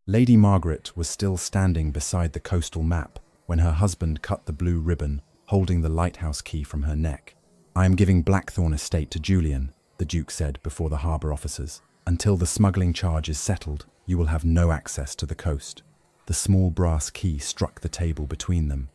Lady Margaret was still standing beside the coastal map when her husband cut the blue ribbon, holding the lighthouse key from her neck. "I am giving Blackthorn Estate to Julian," the Duke said before the harbour officers. "Until the smuggling charge is settled, you will have no access to the coast." The small brass key struck the table between them.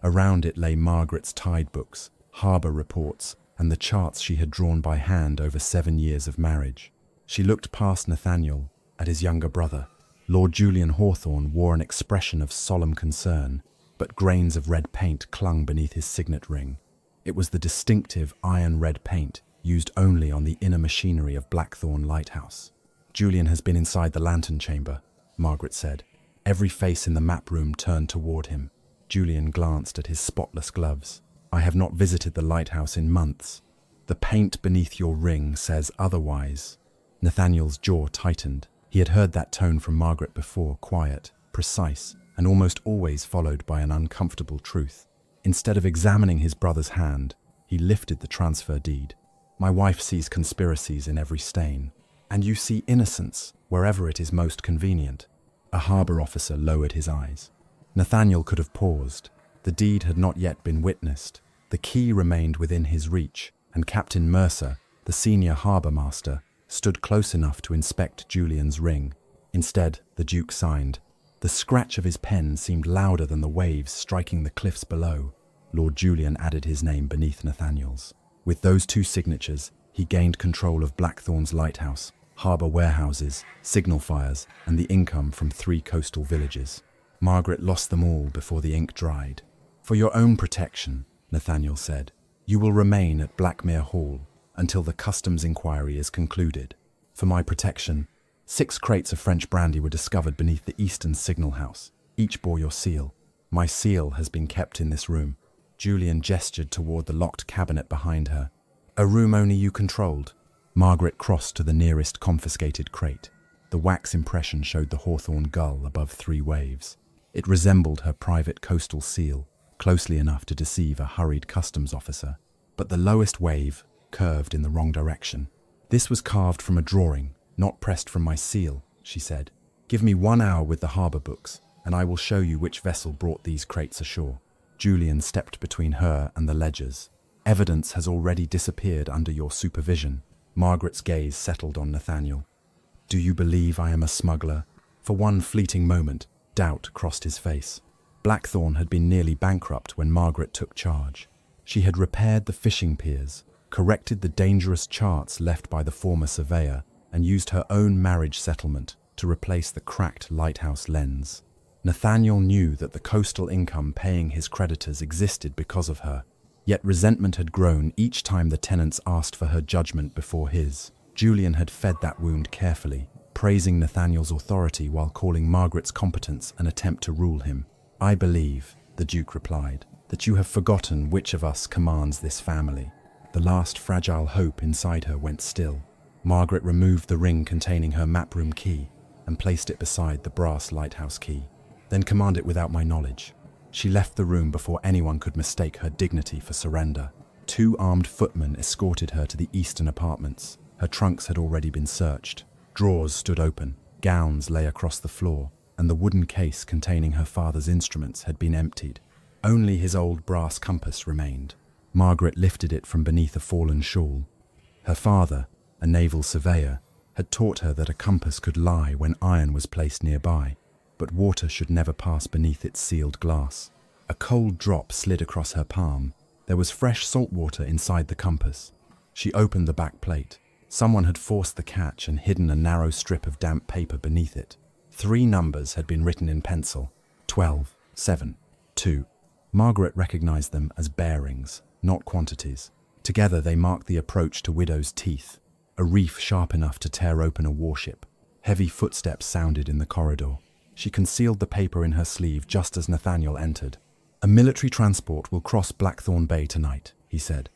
Around it lay Margaret's tide books, harbour reports, and the charts she had drawn by hand over 7 years of marriage. She looked past Nathaniel, at his younger brother. Lord Julian Hawthorne wore an expression of solemn concern, but grains of red paint clung beneath his signet ring. It was the distinctive iron red paint used only on the inner machinery of Blackthorn Lighthouse. "Julian has been inside the lantern chamber," Margaret said. Every face in the map room turned toward him. Julian glanced at his spotless gloves. "I have not visited the lighthouse in months. The paint beneath your ring says otherwise." Nathaniel's jaw tightened. He had heard that tone from Margaret before, quiet, precise, and almost always followed by an uncomfortable truth. Instead of examining his brother's hand, he lifted the transfer deed. "My wife sees conspiracies in every stain, and you see innocence wherever it is most convenient." A harbour officer lowered his eyes. Nathaniel could have paused. The deed had not yet been witnessed. The key remained within his reach, and Captain Mercer, the senior harbour master, stood close enough to inspect Julian's ring. Instead, the Duke signed. The scratch of his pen seemed louder than the waves striking the cliffs below. Lord Julian added his name beneath Nathaniel's. With those 2 signatures, he gained control of Blackthorn's lighthouse, harbour warehouses, signal fires, and the income from 3 coastal villages. Margaret lost them all before the ink dried. "For your own protection," Nathaniel said, "you will remain at Blackmere Hall until the customs inquiry is concluded. For my protection, 6 crates of French brandy were discovered beneath the eastern signal house. Each bore your seal. My seal has been kept in this room." Julian gestured toward the locked cabinet behind her. "A room only you controlled." Margaret crossed to the nearest confiscated crate. The wax impression showed the Hawthorn gull above 3 waves. It resembled her private coastal seal, closely enough to deceive a hurried customs officer. But the lowest wave curved in the wrong direction. "This was carved from a drawing, not pressed from my seal," she said. "Give me 1 hour with the harbour books, and I will show you which vessel brought these crates ashore." Julian stepped between her and the ledgers. "Evidence has already disappeared under your supervision." Margaret's gaze settled on Nathaniel. "Do you believe I am a smuggler?" For one fleeting moment, doubt crossed his face. Blackthorn had been nearly bankrupt when Margaret took charge. She had repaired the fishing piers, corrected the dangerous charts left by the former surveyor, and used her own marriage settlement to replace the cracked lighthouse lens. Nathaniel knew that the coastal income paying his creditors existed because of her, yet resentment had grown each time the tenants asked for her judgment before his. Julian had fed that wound carefully, praising Nathaniel's authority while calling Margaret's competence an attempt to rule him. "I believe," the Duke replied, "that you have forgotten which of us commands this family." The last fragile hope inside her went still. Margaret removed the ring containing her map room key and placed it beside the brass lighthouse key. "Then command it without my knowledge." She left the room before anyone could mistake her dignity for surrender. 2 armed footmen escorted her to the eastern apartments. Her trunks had already been searched. Drawers stood open, gowns lay across the floor, and the wooden case containing her father's instruments had been emptied. Only his old brass compass remained. Margaret lifted it from beneath a fallen shawl. Her father, a naval surveyor, had taught her that a compass could lie when iron was placed nearby, but water should never pass beneath its sealed glass. A cold drop slid across her palm. There was fresh salt water inside the compass. She opened the back plate. Someone had forced the catch and hidden a narrow strip of damp paper beneath it. 3 numbers had been written in pencil: 12, 7, 2. Margaret recognized them as bearings, not quantities. Together they marked the approach to Widow's Teeth, a reef sharp enough to tear open a warship. Heavy footsteps sounded in the corridor. She concealed the paper in her sleeve just as Nathaniel entered. "A military transport will cross Blackthorn Bay tonight," he said.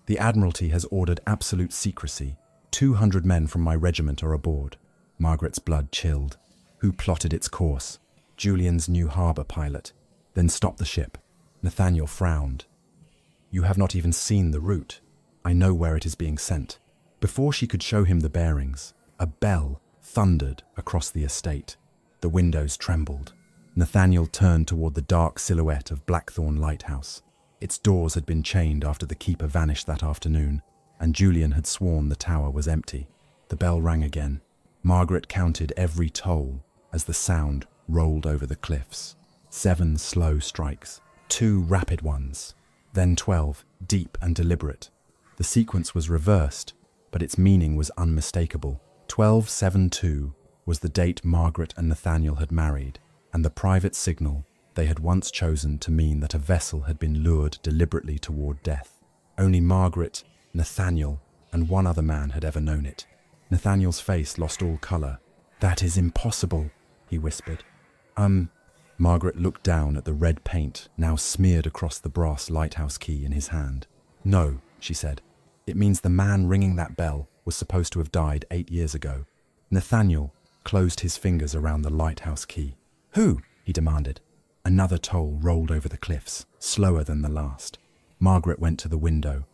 "The Admiralty has ordered absolute secrecy. 200 men from my regiment are aboard." Margaret's blood chilled. Who plotted its course? Julian's new harbour pilot. Then stop the ship. Nathaniel frowned. "You have not even seen the route. I know where it is being sent." Before she could show him the bearings, a bell thundered across the estate. The windows trembled. Nathaniel turned toward the dark silhouette of Blackthorn Lighthouse. Its doors had been chained after the keeper vanished that afternoon, and Julian had sworn the tower was empty. The bell rang again. Margaret counted every toll as the sound rolled over the cliffs. 7 slow strikes, 2 rapid ones, then 12, deep and deliberate. The sequence was reversed, but its meaning was unmistakable. 1272 was the date Margaret and Nathaniel had married, and the private signal they had once chosen to mean that a vessel had been lured deliberately toward death. Only Margaret, Nathaniel, and one other man had ever known it. Nathaniel's face lost all colour. "That is impossible," he whispered. Margaret looked down at the red paint now smeared across the brass lighthouse key in his hand. "No," she said. "It means the man ringing that bell was supposed to have died 8 years ago." Nathaniel closed his fingers around the lighthouse key. "Who?" he demanded. Another toll rolled over the cliffs, slower than the last. Margaret went to the window.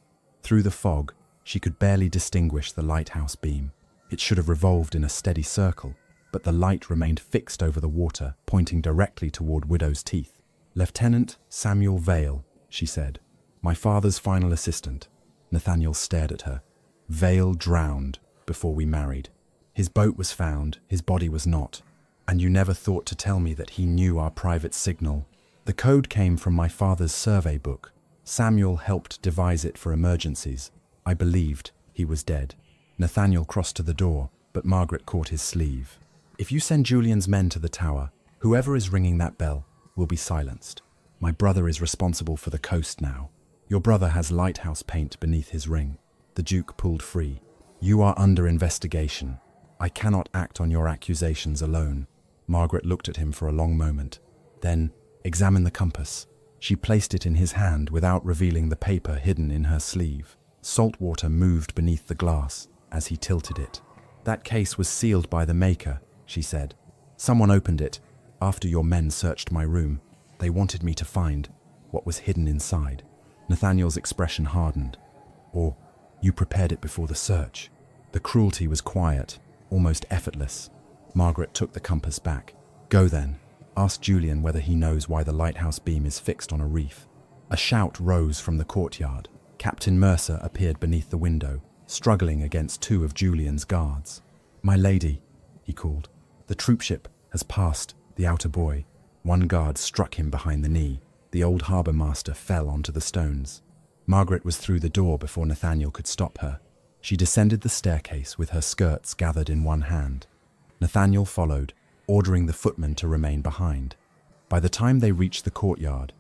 Through the fog, she could barely distinguish the lighthouse beam. It should have revolved in a steady circle, but the light remained fixed over the water, pointing directly toward Widow's Teeth. "Lieutenant Samuel Vale," she said. "My father's final assistant." Nathaniel stared at her. "Vale drowned before we married. His boat was found, his body was not. And you never thought to tell me that he knew our private signal. The code came from my father's survey book. Samuel helped devise it for emergencies. I believed he was dead." Nathaniel crossed to the door, but Margaret caught his sleeve. "If you send Julian's men to the tower, whoever is ringing that bell will be silenced. My brother is responsible for the coast now. Your brother has lighthouse paint beneath his ring." The Duke pulled free. "You are under investigation. I cannot act on your accusations alone." Margaret looked at him for a long moment. Then, "Examine the compass." She placed it in his hand without revealing the paper hidden in her sleeve. Salt water moved beneath the glass as he tilted it. "That case was sealed by the maker," she said. "Someone opened it after your men searched my room. They wanted me to find what was hidden inside." Nathaniel's expression hardened. "Or you prepared it before the search." The cruelty was quiet, almost effortless. Margaret took the compass back. "Go then. Ask Julian whether he knows why the lighthouse beam is fixed on a reef." A shout rose from the courtyard. Captain Mercer appeared beneath the window, struggling against 2 of Julian's guards. "My lady," he called. "The troopship has passed the outer buoy." One guard struck him behind the knee. The old harbour master fell onto the stones. Margaret was through the door before Nathaniel could stop her. She descended the staircase with her skirts gathered in one hand. Nathaniel followed, ordering the footman to remain behind. By the time they reached the courtyard,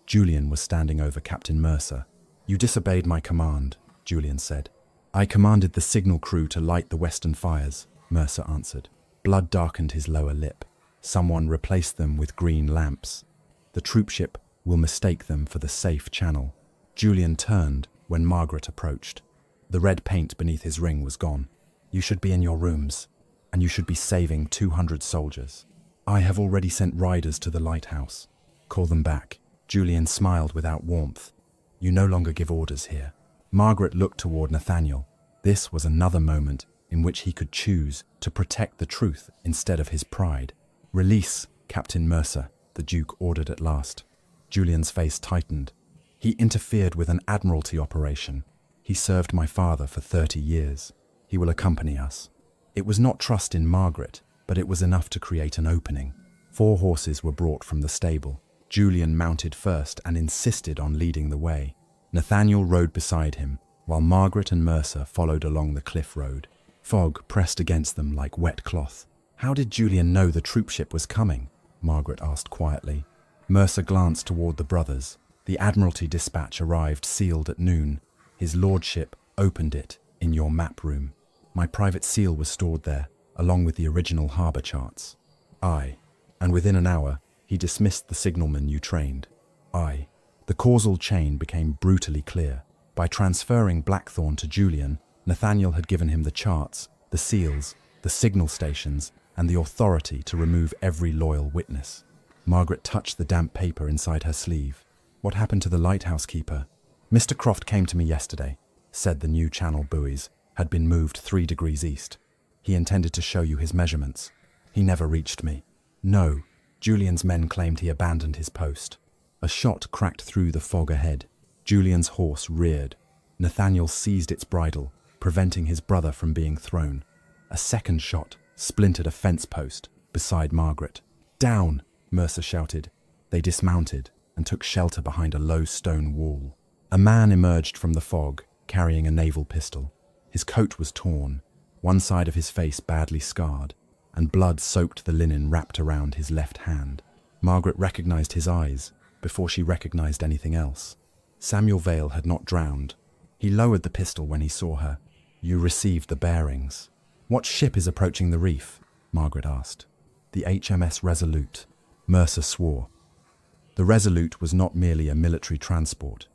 Julian was standing over Captain Mercer. "You disobeyed my command," Julian said. "I commanded the signal crew to light the western fires," Mercer answered. Blood darkened his lower lip. "Someone replaced them with green lamps. The troopship will mistake them for the safe channel." Julian turned when Margaret approached. The red paint beneath his ring was gone. "You should be in your rooms, and you should be saving 200 soldiers. I have already sent riders to the lighthouse. Call them back." Julian smiled without warmth. "You no longer give orders here." Margaret looked toward Nathaniel. This was another moment in which he could choose to protect the truth instead of his pride. "Release Captain Mercer," the Duke ordered at last. Julian's face tightened. "He interfered with an admiralty operation. He served my father for 30 years. He will accompany us." It was not trust in Margaret, but it was enough to create an opening. 4 horses were brought from the stable. Julian mounted first and insisted on leading the way. Nathaniel rode beside him, while Margaret and Mercer followed along the cliff road. Fog pressed against them like wet cloth. "How did Julian know the troopship was coming?" Margaret asked quietly. Mercer glanced toward the brothers. "The Admiralty dispatch arrived sealed at noon. His lordship opened it in your map room. My private seal was stored there, along with the original harbour charts." "Aye, and within an hour, he dismissed the signalman you trained." "Aye." The causal chain became brutally clear. By transferring Blackthorn to Julian, Nathaniel had given him the charts, the seals, the signal stations, and the authority to remove every loyal witness. Margaret touched the damp paper inside her sleeve. "What happened to the lighthouse keeper?" "Mr. Croft came to me yesterday, said the new channel buoys had been moved 3 degrees east. He intended to show you his measurements. He never reached me." No, Julian's men claimed he abandoned his post. A shot cracked through the fog ahead. Julian's horse reared. Nathaniel seized its bridle, preventing his brother from being thrown. A second shot splintered a fence post beside Margaret. "Down!" Mercer shouted. They dismounted and took shelter behind a low stone wall. A man emerged from the fog, carrying a naval pistol. His coat was torn, one side of his face badly scarred, and blood soaked the linen wrapped around his left hand. Margaret recognized his eyes before she recognized anything else. Samuel Vale had not drowned. He lowered the pistol when he saw her. "You received the bearings." "What ship is approaching the reef?" Margaret asked. "The HMS Resolute." Mercer swore. The Resolute was not merely a military transport.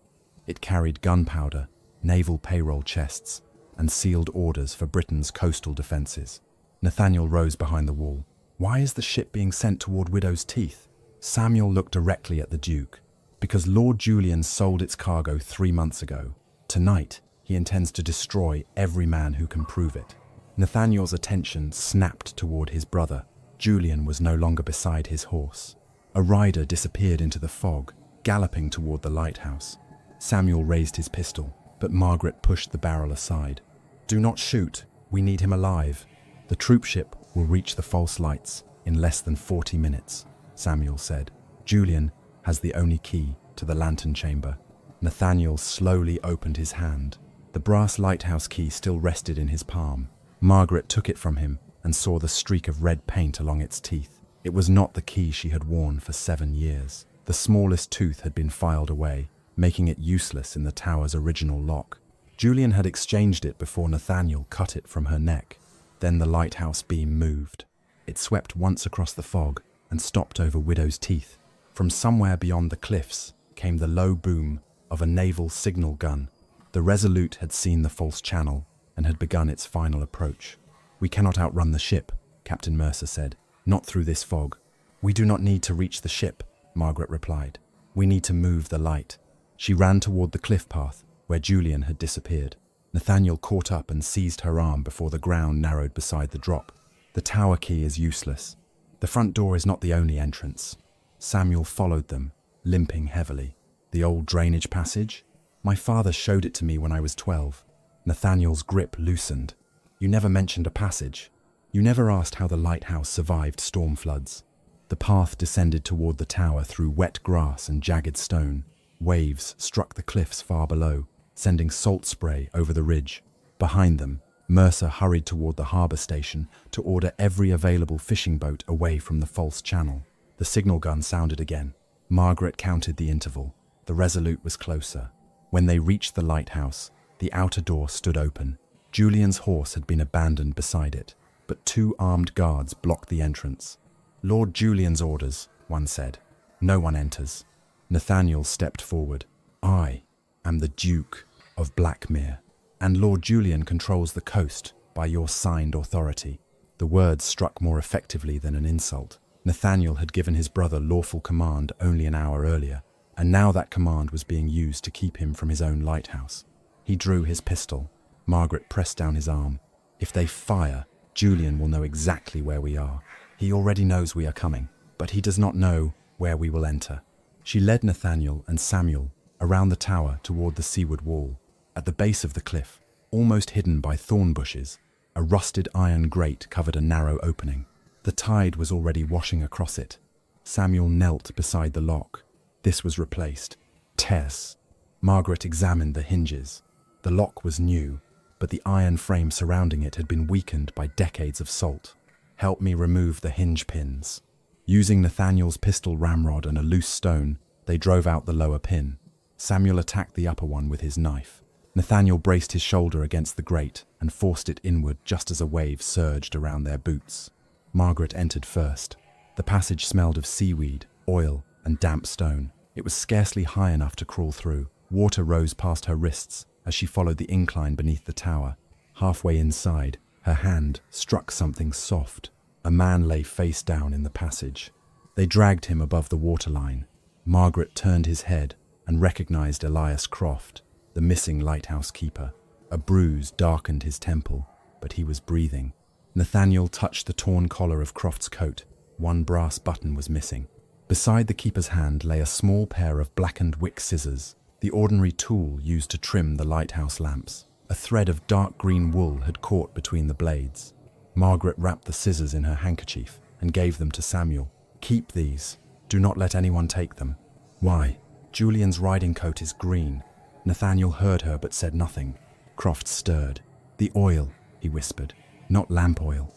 It carried gunpowder, naval payroll chests, and sealed orders for Britain's coastal defences. Nathaniel rose behind the wall. "Why is the ship being sent toward Widow's Teeth?" Samuel looked directly at the Duke. "Because Lord Julian sold its cargo 3 months ago. Tonight, he intends to destroy every man who can prove it." Nathaniel's attention snapped toward his brother. Julian was no longer beside his horse. A rider disappeared into the fog, galloping toward the lighthouse. Samuel raised his pistol, but Margaret pushed the barrel aside. "Do not shoot. We need him alive. The troop ship will reach the false lights in less than 40 minutes, Samuel said. "Julian has the only key to the lantern chamber." Nathaniel slowly opened his hand. The brass lighthouse key still rested in his palm. Margaret took it from him and saw the streak of red paint along its teeth. It was not the key she had worn for 7 years. The smallest tooth had been filed away, making it useless in the tower's original lock. Julian had exchanged it before Nathaniel cut it from her neck. Then the lighthouse beam moved. It swept once across the fog and stopped over Widow's Teeth. From somewhere beyond the cliffs came the low boom of a naval signal gun. The Resolute had seen the false channel and had begun its final approach. "We cannot outrun the ship," Captain Mercer said. "Not through this fog." "We do not need to reach the ship," Margaret replied. "We need to move the light." She ran toward the cliff path where Julian had disappeared. Nathaniel caught up and seized her arm before the ground narrowed beside the drop. "The tower key is useless. The front door is not the only entrance." Samuel followed them, limping heavily. "The old drainage passage? My father showed it to me when I was 12. Nathaniel's grip loosened. "You never mentioned a passage. You never asked how the lighthouse survived storm floods." The path descended toward the tower through wet grass and jagged stone. Waves struck the cliffs far below, sending salt spray over the ridge. Behind them, Mercer hurried toward the harbour station to order every available fishing boat away from the false channel. The signal gun sounded again. Margaret counted the interval. The Resolute was closer. When they reached the lighthouse, the outer door stood open. Julian's horse had been abandoned beside it, but 2 armed guards blocked the entrance. "Lord Julian's orders," one said. "No one enters." Nathaniel stepped forward. "I am the Duke of Blackmere, and Lord Julian controls the coast by your signed authority." The words struck more effectively than an insult. Nathaniel had given his brother lawful command only an hour earlier, and now that command was being used to keep him from his own lighthouse. He drew his pistol. Margaret pressed down his arm. "If they fire, Julian will know exactly where we are. He already knows we are coming, but he does not know where we will enter." She led Nathaniel and Samuel around the tower toward the seaward wall. At the base of the cliff, almost hidden by thorn bushes, a rusted iron grate covered a narrow opening. The tide was already washing across it. Samuel knelt beside the lock. This was replaced. Tess. Margaret examined the hinges. The lock was new, but the iron frame surrounding it had been weakened by decades of salt. "Help me remove the hinge pins." Using Nathaniel's pistol ramrod and a loose stone, they drove out the lower pin. Samuel attacked the upper one with his knife. Nathaniel braced his shoulder against the grate and forced it inward just as a wave surged around their boots. Margaret entered first. The passage smelled of seaweed, oil, and damp stone. It was scarcely high enough to crawl through. Water rose past her wrists as she followed the incline beneath the tower. Halfway inside, her hand struck something soft. A man lay face down in the passage. They dragged him above the waterline. Margaret turned his head and recognized Elias Croft, the missing lighthouse keeper. A bruise darkened his temple, but he was breathing. Nathaniel touched the torn collar of Croft's coat. One brass button was missing. Beside the keeper's hand lay a small pair of blackened wick scissors, the ordinary tool used to trim the lighthouse lamps. A thread of dark green wool had caught between the blades. Margaret wrapped the scissors in her handkerchief and gave them to Samuel. "Keep these. Do not let anyone take them." "Why?" "Julian's riding coat is green." Nathaniel heard her but said nothing. Croft stirred. "The oil," he whispered. "Not lamp oil."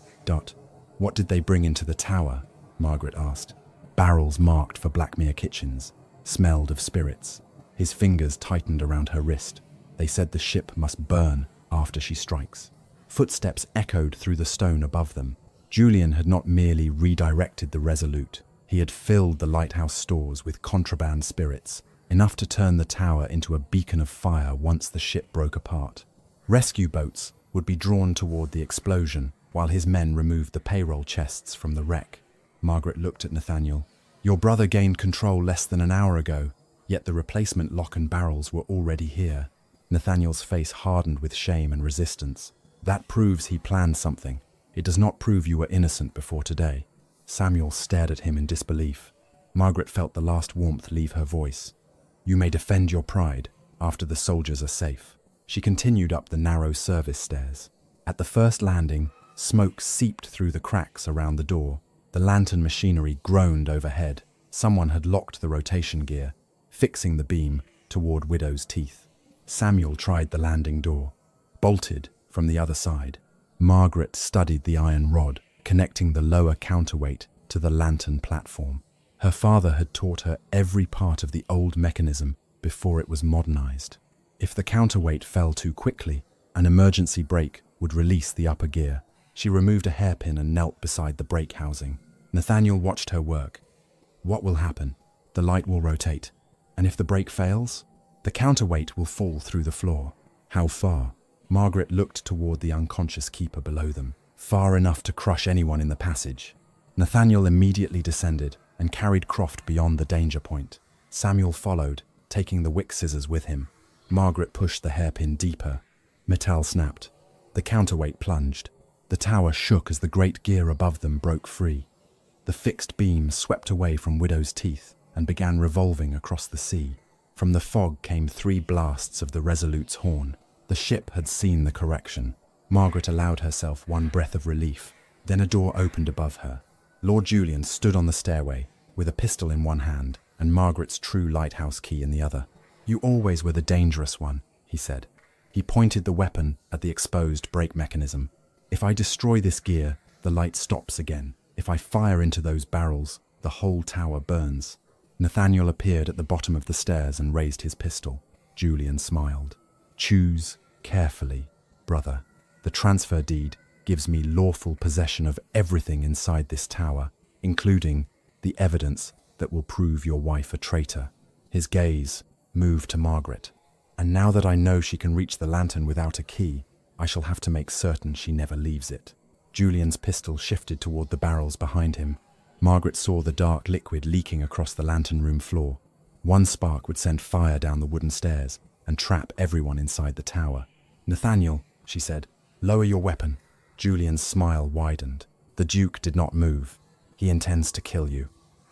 "What did they bring into the tower?" Margaret asked. "Barrels marked for Blackmere kitchens, smelled of spirits." His fingers tightened around her wrist. "They said the ship must burn after she strikes." Footsteps echoed through the stone above them. Julian had not merely redirected the Resolute. He had filled the lighthouse stores with contraband spirits, enough to turn the tower into a beacon of fire once the ship broke apart. Rescue boats would be drawn toward the explosion while his men removed the payroll chests from the wreck. Margaret looked at Nathaniel. "Your brother gained control less than an hour ago, yet the replacement lock and barrels were already here." Nathaniel's face hardened with shame and resistance. "That proves he planned something. It does not prove you were innocent before today." Samuel stared at him in disbelief. Margaret felt the last warmth leave her voice. "You may defend your pride after the soldiers are safe." She continued up the narrow service stairs. At the first landing, smoke seeped through the cracks around the door. The lantern machinery groaned overhead. Someone had locked the rotation gear, fixing the beam toward Widow's Teeth. Samuel tried the landing door, bolted from the other side. Margaret studied the iron rod, connecting the lower counterweight to the lantern platform. Her father had taught her every part of the old mechanism before it was modernized. If the counterweight fell too quickly, an emergency brake would release the upper gear. She removed a hairpin and knelt beside the brake housing. Nathaniel watched her work. "What will happen? The light will rotate. And if the brake fails, the counterweight will fall through the floor." "How far?" Margaret looked toward the unconscious keeper below them. "Far enough to crush anyone in the passage." Nathaniel immediately descended and carried Croft beyond the danger point. Samuel followed, taking the wick scissors with him. Margaret pushed the hairpin deeper. Metal snapped. The counterweight plunged. The tower shook as the great gear above them broke free. The fixed beam swept away from Widow's Teeth and began revolving across the sea. From the fog came 3 blasts of the Resolute's horn. The ship had seen the correction. Margaret allowed herself one breath of relief. Then a door opened above her. Lord Julian stood on the stairway, with a pistol in one hand and Margaret's true lighthouse key in the other. "You always were the dangerous one," he said. He pointed the weapon at the exposed brake mechanism. "If I destroy this gear, the light stops again. If I fire into those barrels, the whole tower burns." Nathaniel appeared at the bottom of the stairs and raised his pistol. Julian smiled. "Choose carefully, brother. The transfer deed gives me lawful possession of everything inside this tower, including the evidence that will prove your wife a traitor." His gaze moved to Margaret. "And now that I know she can reach the lantern without a key, I shall have to make certain she never leaves it." Julian's pistol shifted toward the barrels behind him. Margaret saw the dark liquid leaking across the lantern room floor. One spark would send fire down the wooden stairs and trap everyone inside the tower. "Nathaniel," she said, "lower your weapon." Julian's smile widened. "The Duke did not move. He intends to kill you.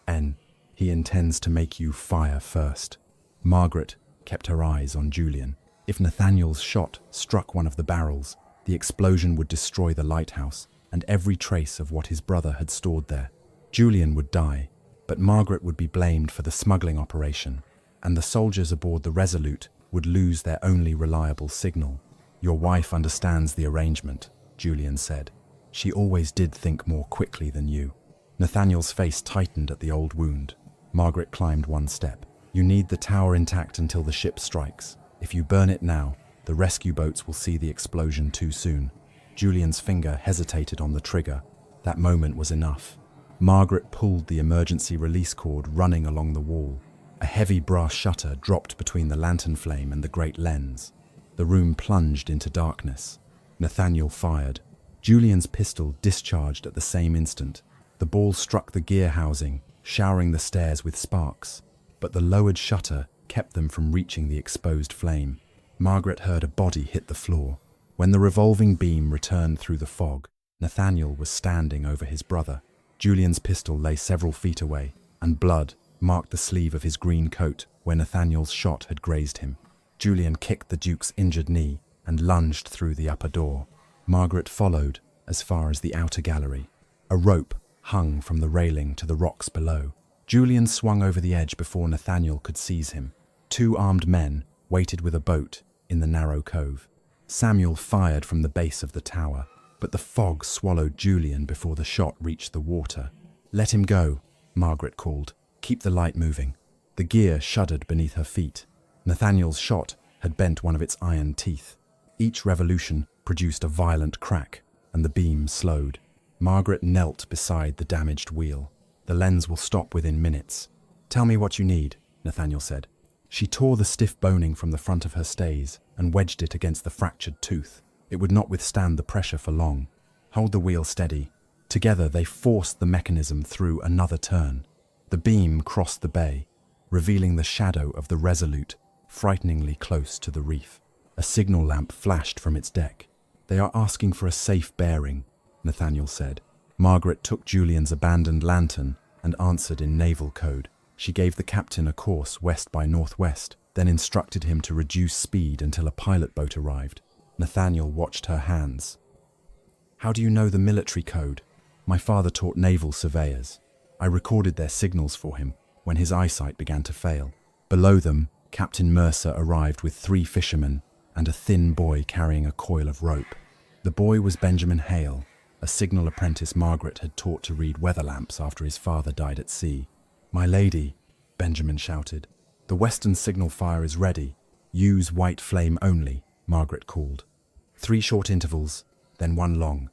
And he intends to make you fire first." Margaret kept her eyes on Julian. If Nathaniel's shot struck one of the barrels, the explosion would destroy the lighthouse and every trace of what his brother had stored there. Julian would die, but Margaret would be blamed for the smuggling operation, and the soldiers aboard the Resolute would lose their only reliable signal. "Your wife understands the arrangement," Julian said. "She always did think more quickly than you." Nathaniel's face tightened at the old wound. Margaret climbed one step. "You need the tower intact until the ship strikes. If you burn it now, the rescue boats will see the explosion too soon." Julian's finger hesitated on the trigger. That moment was enough. Margaret pulled the emergency release cord running along the wall. A heavy brass shutter dropped between the lantern flame and the great lens. The room plunged into darkness. Nathaniel fired. Julian's pistol discharged at the same instant. The ball struck the gear housing, showering the stairs with sparks, but the lowered shutter kept them from reaching the exposed flame. Margaret heard a body hit the floor. When the revolving beam returned through the fog, Nathaniel was standing over his brother. Julian's pistol lay several feet away, and blood marked the sleeve of his green coat where Nathaniel's shot had grazed him. Julian kicked the Duke's injured knee and lunged through the upper door. Margaret followed as far as the outer gallery. A rope hung from the railing to the rocks below. Julian swung over the edge before Nathaniel could seize him. 2 armed men waited with a boat in the narrow cove. Samuel fired from the base of the tower, but the fog swallowed Julian before the shot reached the water. "Let him go," Margaret called. "Keep the light moving." The gear shuddered beneath her feet. Nathaniel's shot had bent one of its iron teeth. Each revolution produced a violent crack, and the beam slowed. Margaret knelt beside the damaged wheel. "The lens will stop within minutes." "Tell me what you need," Nathaniel said. She tore the stiff boning from the front of her stays and wedged it against the fractured tooth. It would not withstand the pressure for long. "Hold the wheel steady." Together they forced the mechanism through another turn. The beam crossed the bay, revealing the shadow of the Resolute, frighteningly close to the reef. A signal lamp flashed from its deck. "They are asking for a safe bearing," Nathaniel said. Margaret took Julian's abandoned lantern and answered in naval code. She gave the captain a course west by northwest, then instructed him to reduce speed until a pilot boat arrived. Nathaniel watched her hands. "How do you know the military code?" "My father taught naval surveyors. I recorded their signals for him when his eyesight began to fail." Below them, Captain Mercer arrived with 3 fishermen and a thin boy carrying a coil of rope. The boy was Benjamin Hale, a signal apprentice Margaret had taught to read weather lamps after his father died at sea. "My lady," Benjamin shouted, "the western signal fire is ready. Use white flame only," Margaret called. 3 short intervals, then 1 long.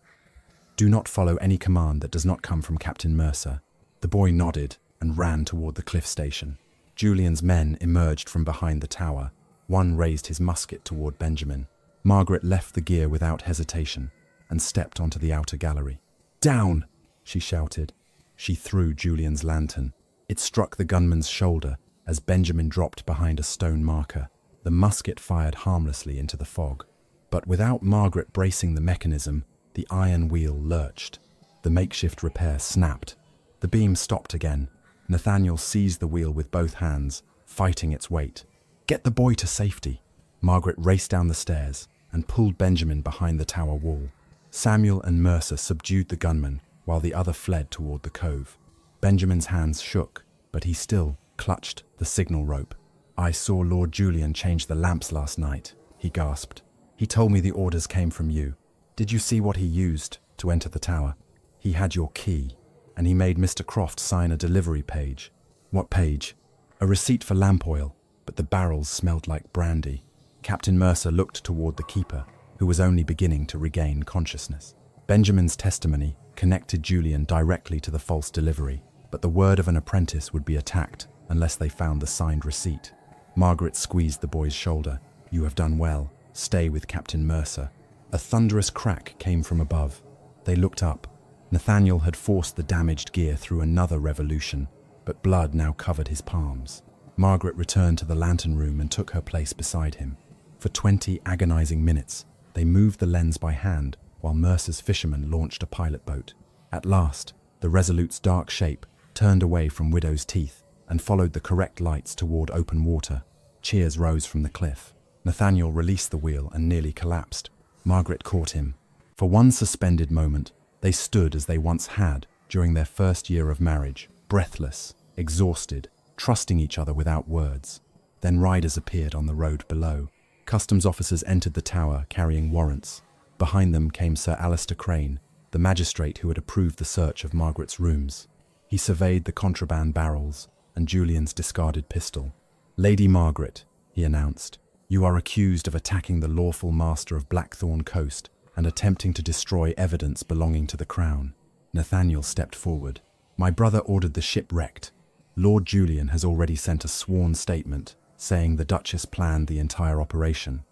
"Do not follow any command that does not come from Captain Mercer." The boy nodded and ran toward the cliff station. Julian's men emerged from behind the tower. One raised his musket toward Benjamin. Margaret left the gear without hesitation and stepped onto the outer gallery. "Down!" she shouted. She threw Julian's lantern. It struck the gunman's shoulder as Benjamin dropped behind a stone marker. The musket fired harmlessly into the fog. But without Margaret bracing the mechanism, the iron wheel lurched. The makeshift repair snapped. The beam stopped again. Nathaniel seized the wheel with both hands, fighting its weight. "Get the boy to safety." Margaret raced down the stairs and pulled Benjamin behind the tower wall. Samuel and Mercer subdued the gunman while the other fled toward the cove. Benjamin's hands shook, but he still clutched the signal rope. "I saw Lord Julian change the lamps last night," he gasped. "He told me the orders came from you. Did you see what he used to enter the tower? He had your key, and he made Mr. Croft sign a delivery page." "What page?" "A receipt for lamp oil, but the barrels smelled like brandy." Captain Mercer looked toward the keeper, who was only beginning to regain consciousness. Benjamin's testimony connected Julian directly to the false delivery, but the word of an apprentice would be attacked unless they found the signed receipt. Margaret squeezed the boy's shoulder. "You have done well. Stay with Captain Mercer." A thunderous crack came from above. They looked up. Nathaniel had forced the damaged gear through another revolution, but blood now covered his palms. Margaret returned to the lantern room and took her place beside him. For 20 agonizing minutes, they moved the lens by hand while Mercer's fishermen launched a pilot boat. At last, the Resolute's dark shape turned away from Widow's Teeth and followed the correct lights toward open water. Cheers rose from the cliff. Nathaniel released the wheel and nearly collapsed. Margaret caught him. For one suspended moment, they stood as they once had during their first year of marriage, breathless, exhausted, trusting each other without words. Then riders appeared on the road below. Customs officers entered the tower carrying warrants. Behind them came Sir Alistair Crane, the magistrate who had approved the search of Margaret's rooms. He surveyed the contraband barrels and Julian's discarded pistol. "Lady Margaret," he announced, "you are accused of attacking the lawful master of Blackthorn Coast and attempting to destroy evidence belonging to the Crown." Nathaniel stepped forward. "My brother ordered the ship wrecked. Lord Julian has already sent a sworn statement saying the Duchess planned the entire operation.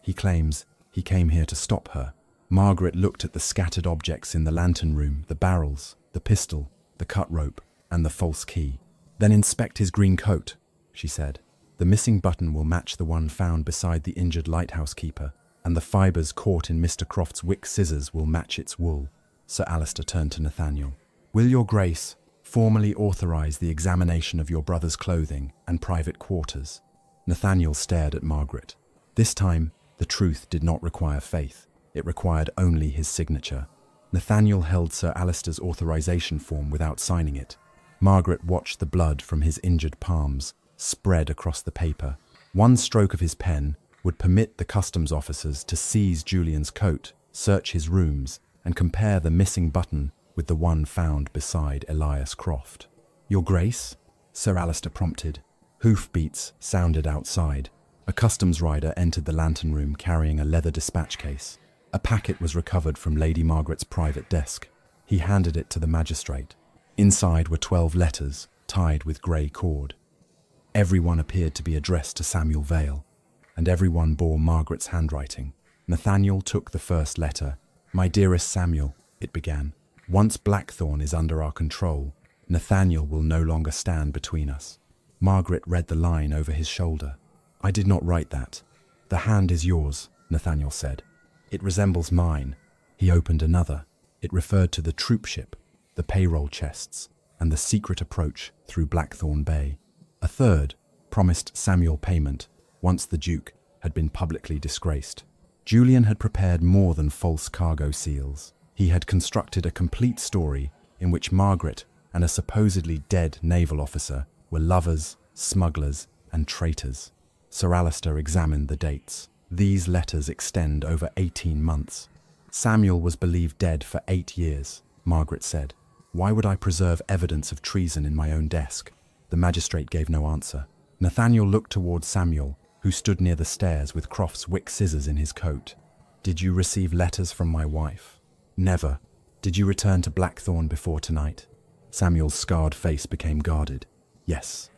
He claims he came here to stop her." Margaret looked at the scattered objects in the lantern room, the barrels, the pistol, the cut rope, and the false key. "Then inspect his green coat," she said. "The missing button will match the one found beside the injured lighthouse keeper, and the fibres caught in Mr. Croft's wick scissors will match its wool." Sir Alistair turned to Nathaniel. Will your grace formally authorize the examination of your brother's clothing and private quarters? Nathaniel stared at Margaret. This time, the truth did not require faith. It required only his signature. Nathaniel held Sir Alister's authorization form without signing it. Margaret watched the blood from his injured palms spread across the paper. One stroke of his pen would permit the customs officers to seize Julian's coat, search his rooms, and compare the missing button with the one found beside Elias Croft. Your Grace? Sir Alister prompted. Hoofbeats sounded outside. A customs rider entered the lantern room carrying a leather dispatch case. A packet was recovered from Lady Margaret's private desk. He handed it to the magistrate. Inside were 12 letters, tied with grey cord. Everyone appeared to be addressed to Samuel Vale, and everyone bore Margaret's handwriting. Nathaniel took the first letter. My dearest Samuel, it began. Once Blackthorn is under our control, Nathaniel will no longer stand between us. Margaret read the line over his shoulder. I did not write that. The hand is yours, Nathaniel said. It resembles mine. He opened another. It referred to the troop ship, the payroll chests, and the secret approach through Blackthorn Bay. A third promised Samuel payment once the Duke had been publicly disgraced. Julian had prepared more than false cargo seals. He had constructed a complete story in which Margaret and a supposedly dead naval officer were lovers, smugglers, and traitors. Sir Alister examined the dates. These letters extend over 18 months. Samuel was believed dead for 8 years, Margaret said. Why would I preserve evidence of treason in my own desk? The magistrate gave no answer. Nathaniel looked towards Samuel, who stood near the stairs with Croft's wick scissors in his coat. Did you receive letters from my wife? Never. Did you return to Blackthorn before tonight? Samuel's scarred face became guarded. Yes.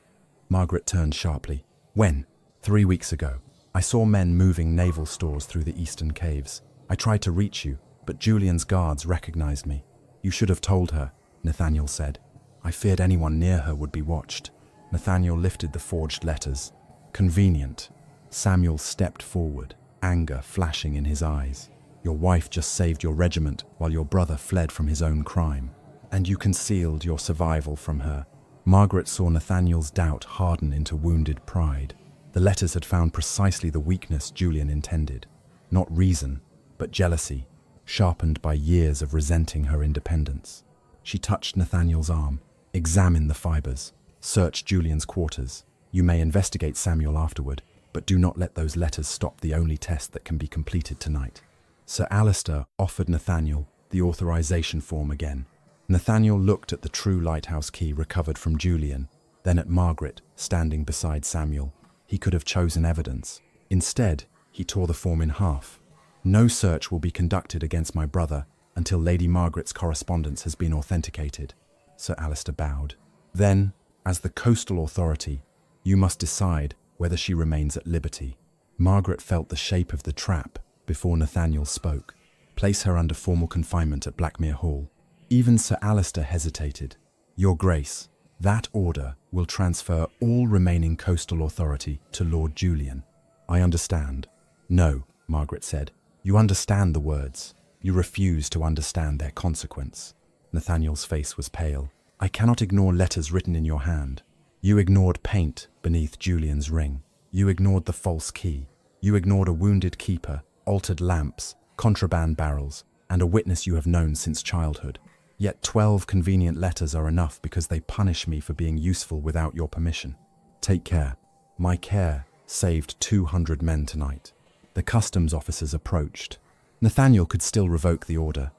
Margaret turned sharply. When? 3 weeks ago. I saw men moving naval stores through the eastern caves. I tried to reach you, but Julian's guards recognized me. You should have told her, Nathaniel said. I feared anyone near her would be watched. Nathaniel lifted the forged letters. Convenient. Samuel stepped forward, anger flashing in his eyes. Your wife just saved your regiment while your brother fled from his own crime. And you concealed your survival from her. Margaret saw Nathaniel's doubt harden into wounded pride. The letters had found precisely the weakness Julian intended. Not reason, but jealousy, sharpened by years of resenting her independence. She touched Nathaniel's arm. Examine the fibers. Search Julian's quarters. You may investigate Samuel afterward, but do not let those letters stop the only test that can be completed tonight. Sir Alister offered Nathaniel the authorization form again. Nathaniel looked at the true lighthouse key recovered from Julian, then at Margaret standing beside Samuel. He could have chosen evidence. Instead, he tore the form in half. No search will be conducted against my brother until Lady Margaret's correspondence has been authenticated. Sir Alister bowed. Then, as the coastal authority, you must decide whether she remains at liberty. Margaret felt the shape of the trap before Nathaniel spoke. Place her under formal confinement at Blackmere Hall. Even Sir Alister hesitated. Your Grace, that order will transfer all remaining coastal authority to Lord Julian. I understand. No, Margaret said. You understand the words. You refuse to understand their consequence. Nathaniel's face was pale. I cannot ignore letters written in your hand. You ignored paint beneath Julian's ring. You ignored the false key. You ignored a wounded keeper, altered lamps, contraband barrels, and a witness you have known since childhood. Yet 12 convenient letters are enough because they punish me for being useful without your permission. Take care. My care saved 200 men tonight. The customs officers approached. Nathaniel could still revoke the order.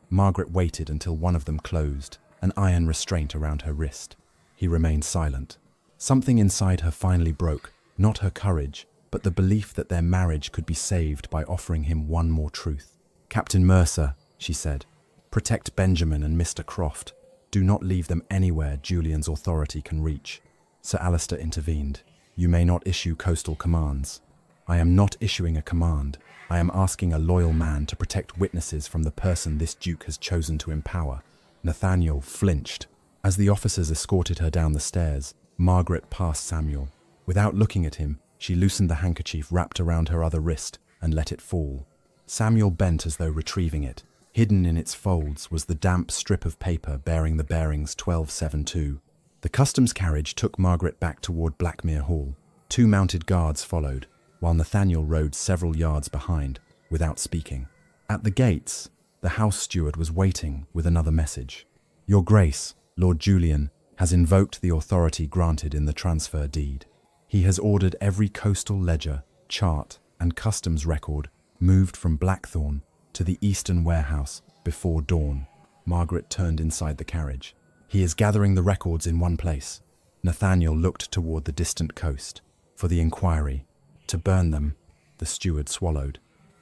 Margaret waited until one of them closed, an iron restraint around her wrist. He remained silent. Something inside her finally broke, not her courage, but the belief that their marriage could be saved by offering him one more truth. Captain Mercer, she said, protect Benjamin and Mr. Croft. Do not leave them anywhere Julian's authority can reach. Sir Alister intervened. You may not issue coastal commands. I am not issuing a command. I am asking a loyal man to protect witnesses from the person this Duke has chosen to empower. Nathaniel flinched. As the officers escorted her down the stairs, Margaret passed Samuel. Without looking at him, she loosened the handkerchief wrapped around her other wrist and let it fall. Samuel bent as though retrieving it. Hidden in its folds was the damp strip of paper bearing the bearings 1272. The customs carriage took Margaret back toward Blackmere Hall. 2 mounted guards followed, while Nathaniel rode several yards behind, without speaking. At the gates, the house steward was waiting with another message. Your Grace, Lord Julian, has invoked the authority granted in the transfer deed. He has ordered every coastal ledger, chart, and customs record moved from Blackthorn to the Eastern warehouse before dawn. Margaret turned inside the carriage. He is gathering the records in one place. Nathaniel looked toward the distant coast. For the inquiry. To burn them, the steward swallowed.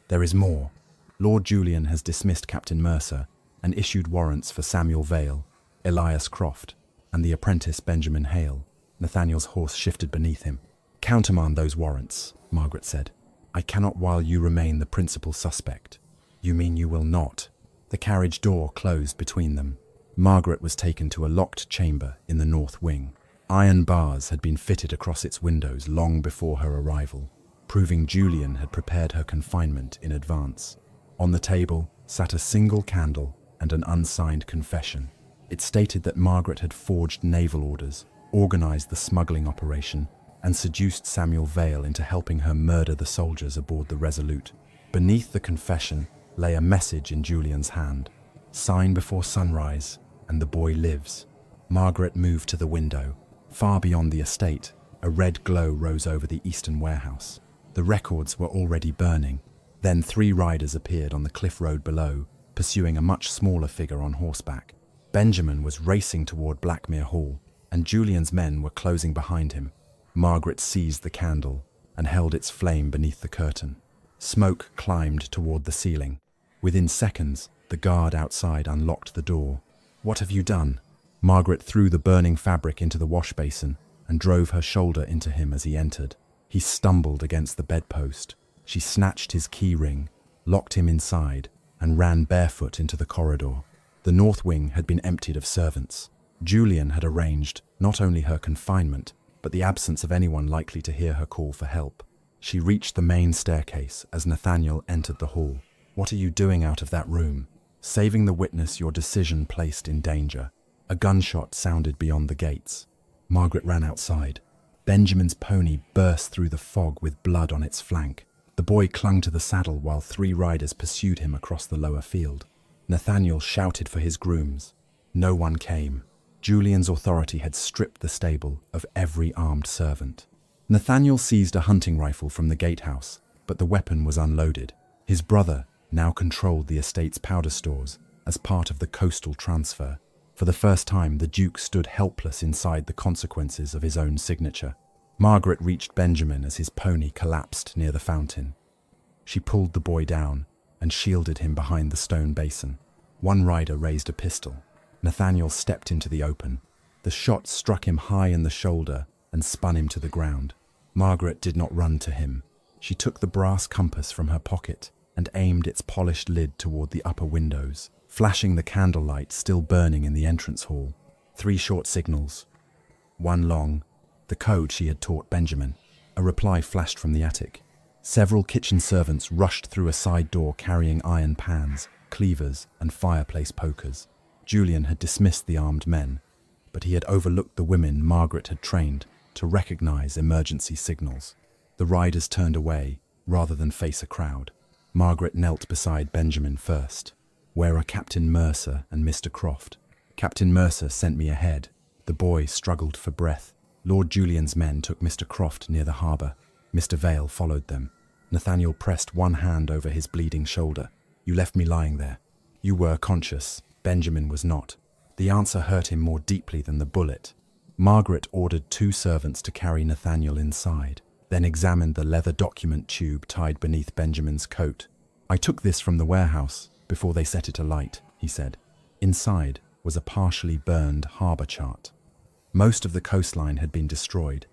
There is more. Lord Julian has dismissed Captain Mercer and issued warrants for Samuel Vale, Elias Croft, and the apprentice Benjamin Hale. Nathaniel's horse shifted beneath him. Countermand those warrants, Margaret said. I cannot while you remain the principal suspect. You mean you will not? The carriage door closed between them. Margaret was taken to a locked chamber in the north wing. Iron bars had been fitted across its windows long before her arrival, proving Julian had prepared her confinement in advance. On the table sat a single candle and an unsigned confession. It stated that Margaret had forged naval orders, organized the smuggling operation, and seduced Samuel Vale into helping her murder the soldiers aboard the Resolute. Beneath the confession lay a message in Julian's hand. Sign before sunrise, and the boy lives. Margaret moved to the window. Far beyond the estate, a red glow rose over the eastern warehouse. The records were already burning. Then 3 riders appeared on the cliff road below, pursuing a much smaller figure on horseback. Benjamin was racing toward Blackmere Hall, and Julian's men were closing behind him. Margaret seized the candle and held its flame beneath the curtain. Smoke climbed toward the ceiling. Within seconds, the guard outside unlocked the door. What have you done? Margaret threw the burning fabric into the wash basin and drove her shoulder into him as he entered. He stumbled against the bedpost. She snatched his key ring, locked him inside, and ran barefoot into the corridor. The north wing had been emptied of servants. Julian had arranged not only her confinement, but the absence of anyone likely to hear her call for help. She reached the main staircase as Nathaniel entered the hall. What are you doing out of that room? Saving the witness your decision placed in danger. A gunshot sounded beyond the gates. Margaret ran outside. Benjamin's pony burst through the fog with blood on its flank. The boy clung to the saddle while 3 riders pursued him across the lower field. Nathaniel shouted for his grooms. No one came. Julian's authority had stripped the stable of every armed servant. Nathaniel seized a hunting rifle from the gatehouse, but the weapon was unloaded. His brother now controlled the estate's powder stores as part of the coastal transfer. For the first time, the Duke stood helpless inside the consequences of his own signature. Margaret reached Benjamin as his pony collapsed near the fountain. She pulled the boy down and shielded him behind the stone basin. One rider raised a pistol. Nathaniel stepped into the open. The shot struck him high in the shoulder and spun him to the ground. Margaret did not run to him. She took the brass compass from her pocket and aimed its polished lid toward the upper windows, flashing the candlelight still burning in the entrance hall. 3 short signals. 1 long, the code she had taught Benjamin. A reply flashed from the attic. Several kitchen servants rushed through a side door carrying iron pans, cleavers, and fireplace pokers. Julian had dismissed the armed men, but he had overlooked the women Margaret had trained to recognize emergency signals. The riders turned away rather than face a crowd. Margaret knelt beside Benjamin first. Where are Captain Mercer and Mr. Croft? Captain Mercer sent me ahead. The boy struggled for breath. Lord Julian's men took Mr. Croft near the harbour. Mr. Vale followed them. Nathaniel pressed one hand over his bleeding shoulder. You left me lying there. You were conscious. Benjamin was not. The answer hurt him more deeply than the bullet. Margaret ordered 2 servants to carry Nathaniel inside, then examined the leather document tube tied beneath Benjamin's coat. I took this from the warehouse before they set it alight, he said. Inside was a partially burned harbour chart. Most of the coastline had been destroyed,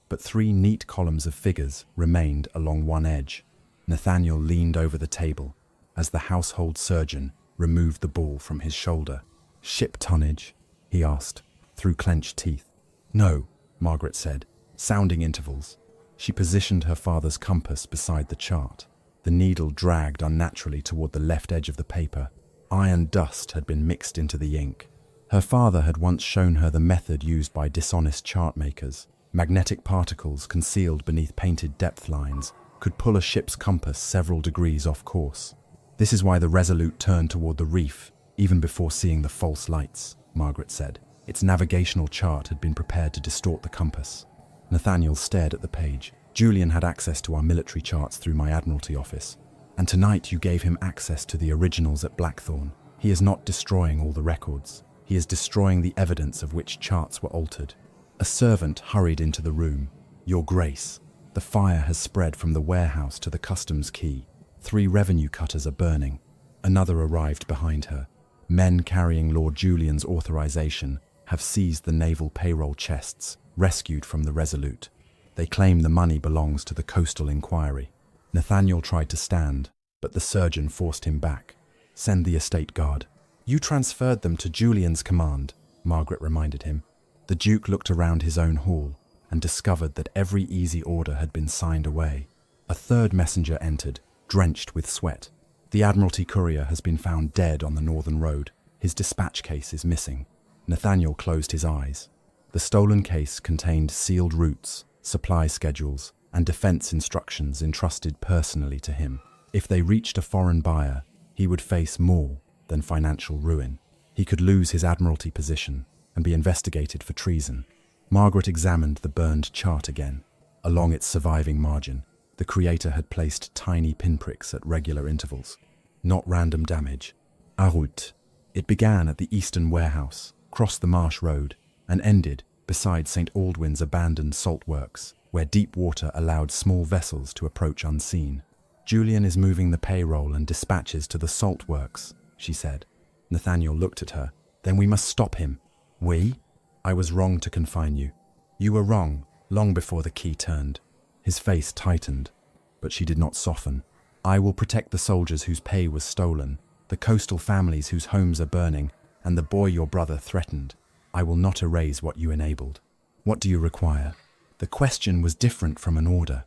but 3 neat columns of figures remained along one edge. Nathaniel leaned over the table as the household surgeon removed the ball from his shoulder. Ship tonnage? He asked, through clenched teeth. No, Margaret said, sounding intervals. She positioned her father's compass beside the chart. The needle dragged unnaturally toward the left edge of the paper. Iron dust had been mixed into the ink. Her father had once shown her the method used by dishonest chart makers. Magnetic particles concealed beneath painted depth lines could pull a ship's compass several degrees off course. This is why the Resolute turned toward the reef, even before seeing the false lights, Margaret said. Its navigational chart had been prepared to distort the compass. Nathaniel stared at the page. Julian had access to our military charts through my Admiralty office. And tonight you gave him access to the originals at Blackthorn. He is not destroying all the records. He is destroying the evidence of which charts were altered. A servant hurried into the room. Your Grace, the fire has spread from the warehouse to the customs quay. 3 revenue cutters are burning. Another arrived behind her. Men carrying Lord Julian's authorization have seized the naval payroll chests, rescued from the Resolute. They claim the money belongs to the Coastal Inquiry. Nathaniel tried to stand, but the surgeon forced him back. Send the estate guard. You transferred them to Julian's command, Margaret reminded him. The Duke looked around his own hall and discovered that every easy order had been signed away. A third messenger entered, drenched with sweat. The Admiralty courier has been found dead on the northern road. His dispatch case is missing. Nathaniel closed his eyes. The stolen case contained sealed routes, supply schedules, and defense instructions entrusted personally to him. If they reached a foreign buyer, he would face more than financial ruin. He could lose his Admiralty position and be investigated for treason. Margaret examined the burned chart again. Along its surviving margin, the creator had placed tiny pinpricks at regular intervals. Not random damage. En route. It began at the eastern warehouse, crossed the Marsh Road, and ended beside St. Aldwyn's abandoned salt works, where deep water allowed small vessels to approach unseen. Julian is moving the payroll and dispatches to the salt works, she said. Nathaniel looked at her. Then we must stop him. We? I was wrong to confine you. You were wrong, long before the key turned. His face tightened, but she did not soften. I will protect the soldiers whose pay was stolen, the coastal families whose homes are burning, and the boy your brother threatened. I will not erase what you enabled. What do you require? The question was different from an order.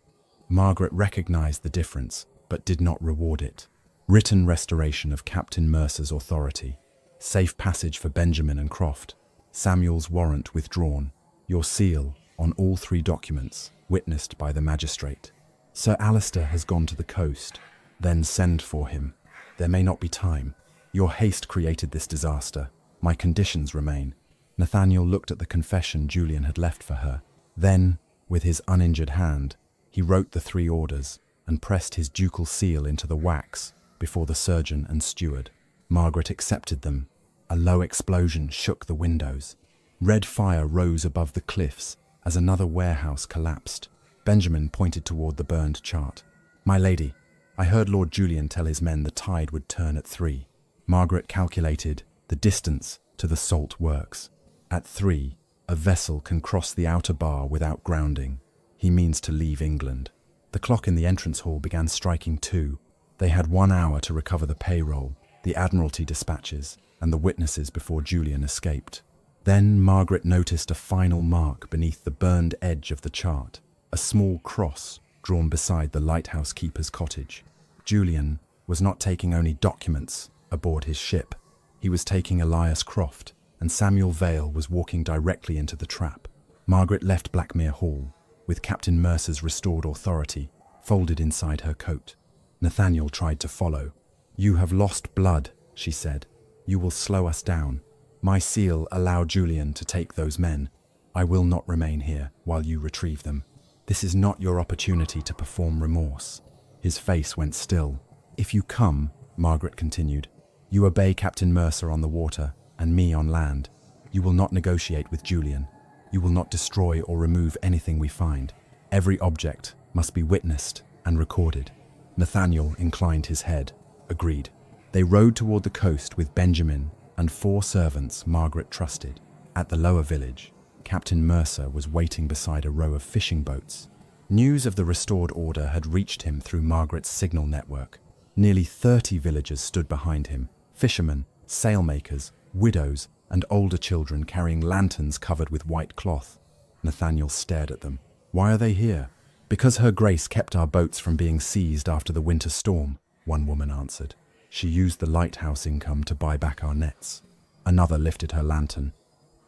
Margaret recognized the difference, but did not reward it. Written restoration of Captain Mercer's authority. Safe passage for Benjamin and Croft. Samuel's warrant withdrawn. Your seal on all 3 documents, witnessed by the magistrate. Sir Alistair has gone to the coast. Then send for him. There may not be time. Your haste created this disaster. My conditions remain. Nathaniel looked at the confession Julian had left for her. Then, with his uninjured hand, he wrote the 3 orders and pressed his ducal seal into the wax before the surgeon and steward. Margaret accepted them. A low explosion shook the windows. Red fire rose above the cliffs as another warehouse collapsed. Benjamin pointed toward the burned chart. My lady, I heard Lord Julian tell his men the tide would turn at 3. Margaret calculated the distance to the salt works. At 3, a vessel can cross the outer bar without grounding. He means to leave England. The clock in the entrance hall began striking 2. They had 1 hour to recover the payroll, the Admiralty dispatches, and the witnesses before Julian escaped. Then Margaret noticed a final mark beneath the burned edge of the chart, a small cross drawn beside the lighthouse keeper's cottage. Julian was not taking only documents aboard his ship. He was taking Elias Croft, and Samuel Vale was walking directly into the trap. Margaret left Blackmere Hall, with Captain Mercer's restored authority folded inside her coat. Nathaniel tried to follow. You have lost blood, she said. You will slow us down. My seal allowed Julian to take those men. I will not remain here while you retrieve them. This is not your opportunity to perform remorse. His face went still. If you come, Margaret continued, you obey Captain Mercer on the water and me on land. You will not negotiate with Julian. You will not destroy or remove anything we find. Every object must be witnessed and recorded. Nathaniel inclined his head. Agreed. They rowed toward the coast with Benjamin and 4 servants Margaret trusted. At the lower village, Captain Mercer was waiting beside a row of fishing boats. News of the restored order had reached him through Margaret's signal network. Nearly 30 villagers stood behind him, fishermen, sailmakers, widows, and older children carrying lanterns covered with white cloth. Nathaniel stared at them. Why are they here? Because Her Grace kept our boats from being seized after the winter storm, one woman answered. She used the lighthouse income to buy back our nets. Another lifted her lantern.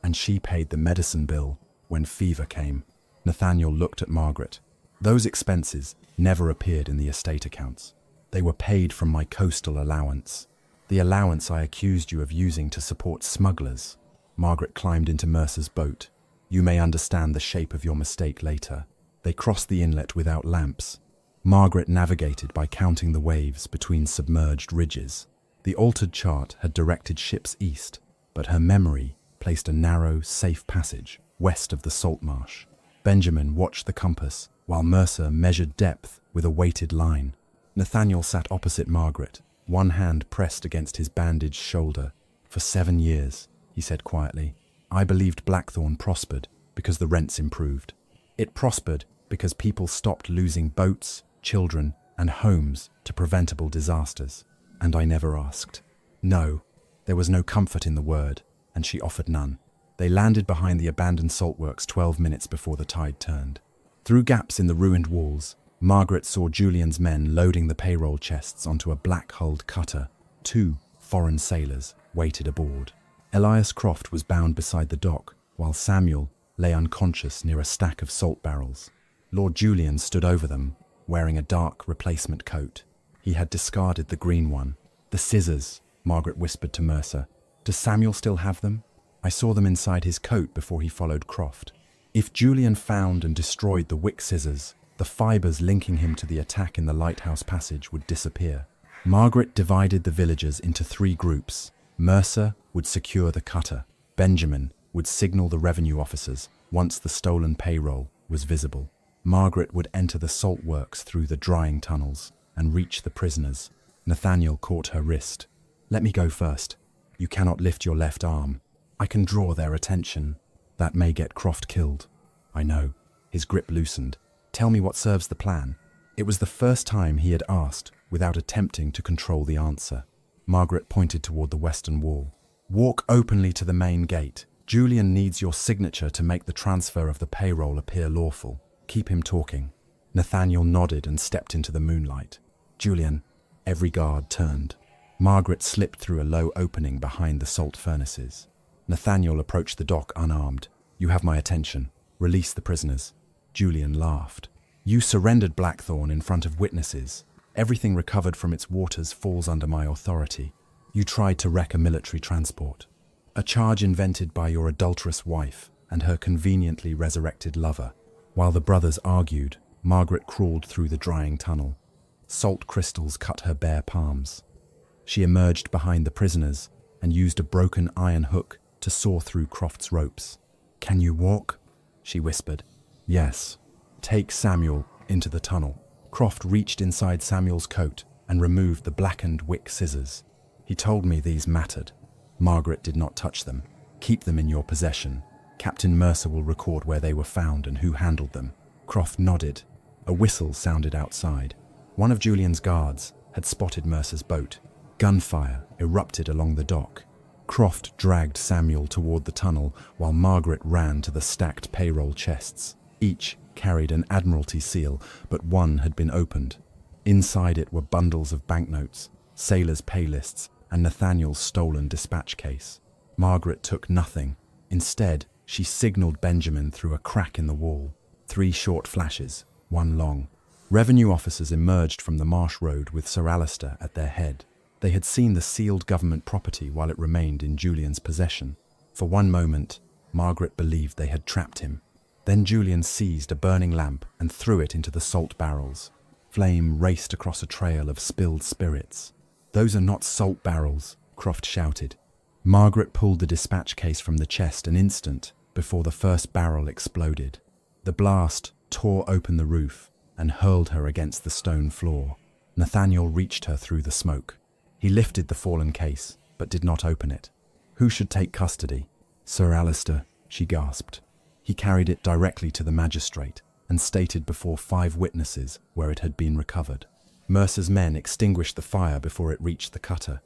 And she paid the medicine bill when fever came. Nathaniel looked at Margaret. Those expenses never appeared in the estate accounts. They were paid from my coastal allowance. The allowance I accused you of using to support smugglers. Margaret climbed into Mercer's boat. You may understand the shape of your mistake later. They crossed the inlet without lamps. Margaret navigated by counting the waves between submerged ridges. The altered chart had directed ships east, but her memory placed a narrow, safe passage west of the salt marsh. Benjamin watched the compass, while Mercer measured depth with a weighted line. Nathaniel sat opposite Margaret, one hand pressed against his bandaged shoulder. For 7 years, he said quietly, I believed Blackthorn prospered because the rents improved. It prospered because people stopped losing boats, children, and homes to preventable disasters. And I never asked. No, there was no comfort in the word, and she offered none. They landed behind the abandoned saltworks 12 minutes before the tide turned. Through gaps in the ruined walls, Margaret saw Julian's men loading the payroll chests onto a black-hulled cutter. 2 foreign sailors waited aboard. Elias Croft was bound beside the dock, while Samuel lay unconscious near a stack of salt barrels. Lord Julian stood over them, wearing a dark replacement coat. He had discarded the green one. The scissors, Margaret whispered to Mercer. Does Samuel still have them? I saw them inside his coat before he followed Croft. If Julian found and destroyed the wick scissors, the fibers linking him to the attack in the lighthouse passage would disappear. Margaret divided the villagers into 3 groups. Mercer would secure the cutter. Benjamin would signal the revenue officers once the stolen payroll was visible. Margaret would enter the salt works through the drying tunnels and reach the prisoners. Nathaniel caught her wrist. Let me go first. You cannot lift your left arm. I can draw their attention. That may get Croft killed. I know. His grip loosened. Tell me what serves the plan. It was the first time he had asked without attempting to control the answer. Margaret pointed toward the western wall. Walk openly to the main gate. Julian needs your signature to make the transfer of the payroll appear lawful. Keep him talking. Nathaniel nodded and stepped into the moonlight. Julian, every guard turned. Margaret slipped through a low opening behind the salt furnaces. Nathaniel approached the dock unarmed. You have my attention. Release the prisoners. Julian laughed. You surrendered Blackthorn in front of witnesses. Everything recovered from its waters falls under my authority. You tried to wreck a military transport. A charge invented by your adulterous wife and her conveniently resurrected lover. While the brothers argued, Margaret crawled through the drying tunnel. Salt crystals cut her bare palms. She emerged behind the prisoners and used a broken iron hook to saw through Croft's ropes. Can you walk? She whispered. Yes. Take Samuel into the tunnel. Croft reached inside Samuel's coat and removed the blackened wick scissors. He told me these mattered. Margaret did not touch them. Keep them in your possession. Captain Mercer will record where they were found and who handled them. Croft nodded. A whistle sounded outside. One of Julian's guards had spotted Mercer's boat. Gunfire erupted along the dock. Croft dragged Samuel toward the tunnel while Margaret ran to the stacked payroll chests. Each carried an Admiralty seal, but one had been opened. Inside it were bundles of banknotes, sailors' pay lists, and Nathaniel's stolen dispatch case. Margaret took nothing. Instead, she signaled Benjamin through a crack in the wall. 3 short flashes, 1 long. Revenue officers emerged from the marsh road with Sir Alistair at their head. They had seen the sealed government property while it remained in Julian's possession. For one moment, Margaret believed they had trapped him. Then Julian seized a burning lamp and threw it into the salt barrels. Flame raced across a trail of spilled spirits. Those are not salt barrels, Croft shouted. Margaret pulled the dispatch case from the chest an instant before the first barrel exploded. The blast tore open the roof and hurled her against the stone floor. Nathaniel reached her through the smoke. He lifted the fallen case, but did not open it. Who should take custody? Sir Alistair, she gasped. He carried it directly to the magistrate and stated before 5 witnesses where it had been recovered. Mercer's men extinguished the fire before it reached the cutter.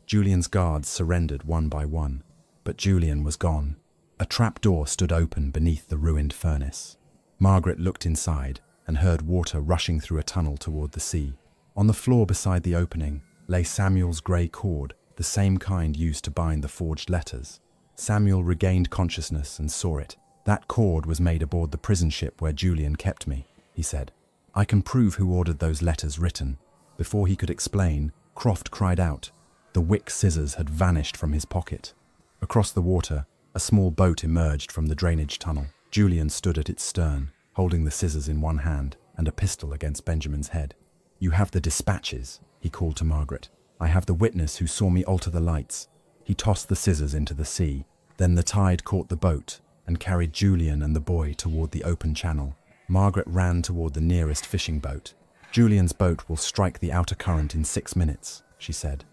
Julian's guards surrendered one by one, but Julian was gone. A trapdoor stood open beneath the ruined furnace. Margaret looked inside and heard water rushing through a tunnel toward the sea. On the floor beside the opening, lay Samuel's grey cord, the same kind used to bind the forged letters. Samuel regained consciousness and saw it. "That cord was made aboard the prison ship where Julian kept me," he said. "I can prove who ordered those letters written." Before he could explain, Croft cried out. The wick scissors had vanished from his pocket. Across the water, a small boat emerged from the drainage tunnel. Julian stood at its stern, holding the scissors in one hand and a pistol against Benjamin's head. "You have the dispatches," he called to Margaret. "I have the witness who saw me alter the lights." He tossed the scissors into the sea. Then the tide caught the boat and carried Julian and the boy toward the open channel. Margaret ran toward the nearest fishing boat. "Julian's boat will strike the outer current in 6 minutes," she said.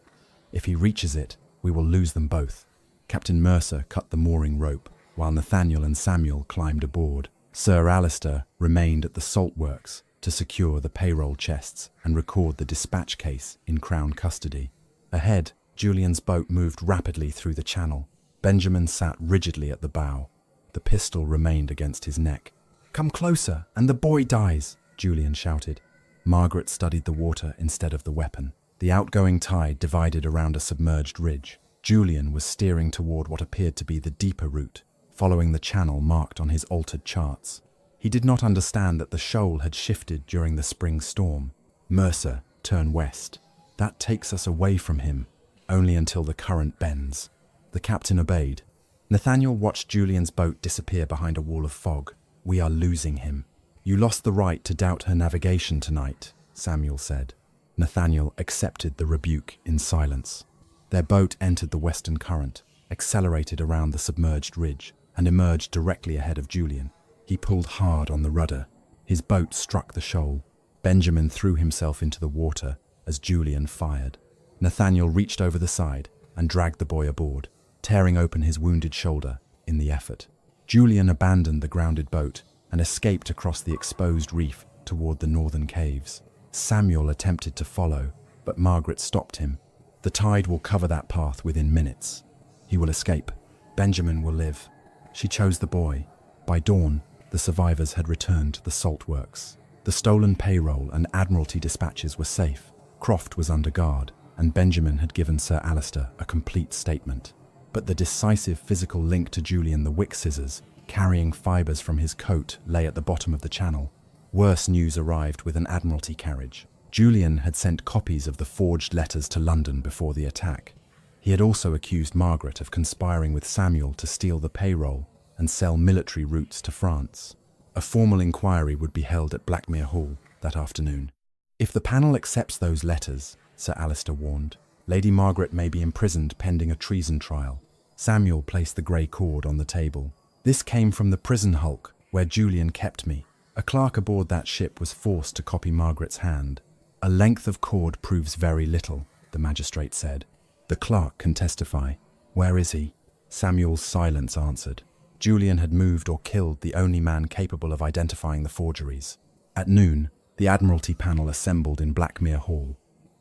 "If he reaches it, we will lose them both." Captain Mercer cut the mooring rope, while Nathaniel and Samuel climbed aboard. Sir Alistair remained at the salt works to secure the payroll chests and record the dispatch case in Crown custody. Ahead, Julian's boat moved rapidly through the channel. Benjamin sat rigidly at the bow. The pistol remained against his neck. "Come closer, and the boy dies," Julian shouted. Margaret studied the water instead of the weapon. The outgoing tide divided around a submerged ridge. Julian was steering toward what appeared to be the deeper route, following the channel marked on his altered charts. He did not understand that the shoal had shifted during the spring storm. "Mercer, turn west. That takes us away from him, only until the current bends." The captain obeyed. Nathaniel watched Julian's boat disappear behind a wall of fog. "We are losing him." "You lost the right to doubt her navigation tonight," Samuel said. Nathaniel accepted the rebuke in silence. Their boat entered the western current, accelerated around the submerged ridge, and emerged directly ahead of Julian. He pulled hard on the rudder. His boat struck the shoal. Benjamin threw himself into the water as Julian fired. Nathaniel reached over the side and dragged the boy aboard, tearing open his wounded shoulder in the effort. Julian abandoned the grounded boat and escaped across the exposed reef toward the northern caves. Samuel attempted to follow, but Margaret stopped him. "The tide will cover that path within minutes. He will escape. Benjamin will live." She chose the boy. By dawn, the survivors had returned to the salt works. The stolen payroll and Admiralty dispatches were safe. Croft was under guard, and Benjamin had given Sir Alistair a complete statement. But the decisive physical link to Julian, the wick scissors, carrying fibres from his coat, lay at the bottom of the channel. Worse news arrived with an Admiralty carriage. Julian had sent copies of the forged letters to London before the attack. He had also accused Margaret of conspiring with Samuel to steal the payroll and sell military routes to France. A formal inquiry would be held at Blackmere Hall that afternoon. "If the panel accepts those letters," Sir Alistair warned, "Lady Margaret may be imprisoned pending a treason trial." Samuel placed the grey cord on the table. "This came from the prison hulk where Julian kept me. A clerk aboard that ship was forced to copy Margaret's hand." "A length of cord proves very little," the magistrate said. "The clerk can testify." "Where is he?" Samuel's silence answered. Julian had moved or killed the only man capable of identifying the forgeries. At noon, the Admiralty panel assembled in Blackmere Hall.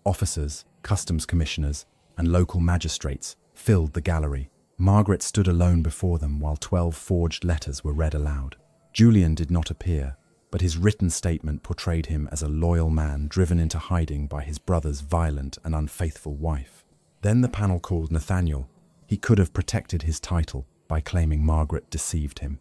Officers, customs commissioners, and local magistrates filled the gallery. Margaret stood alone before them while 12 forged letters were read aloud. Julian did not appear, but his written statement portrayed him as a loyal man driven into hiding by his brother's violent and unfaithful wife. Then the panel called Nathaniel. He could have protected his title by claiming Margaret deceived him.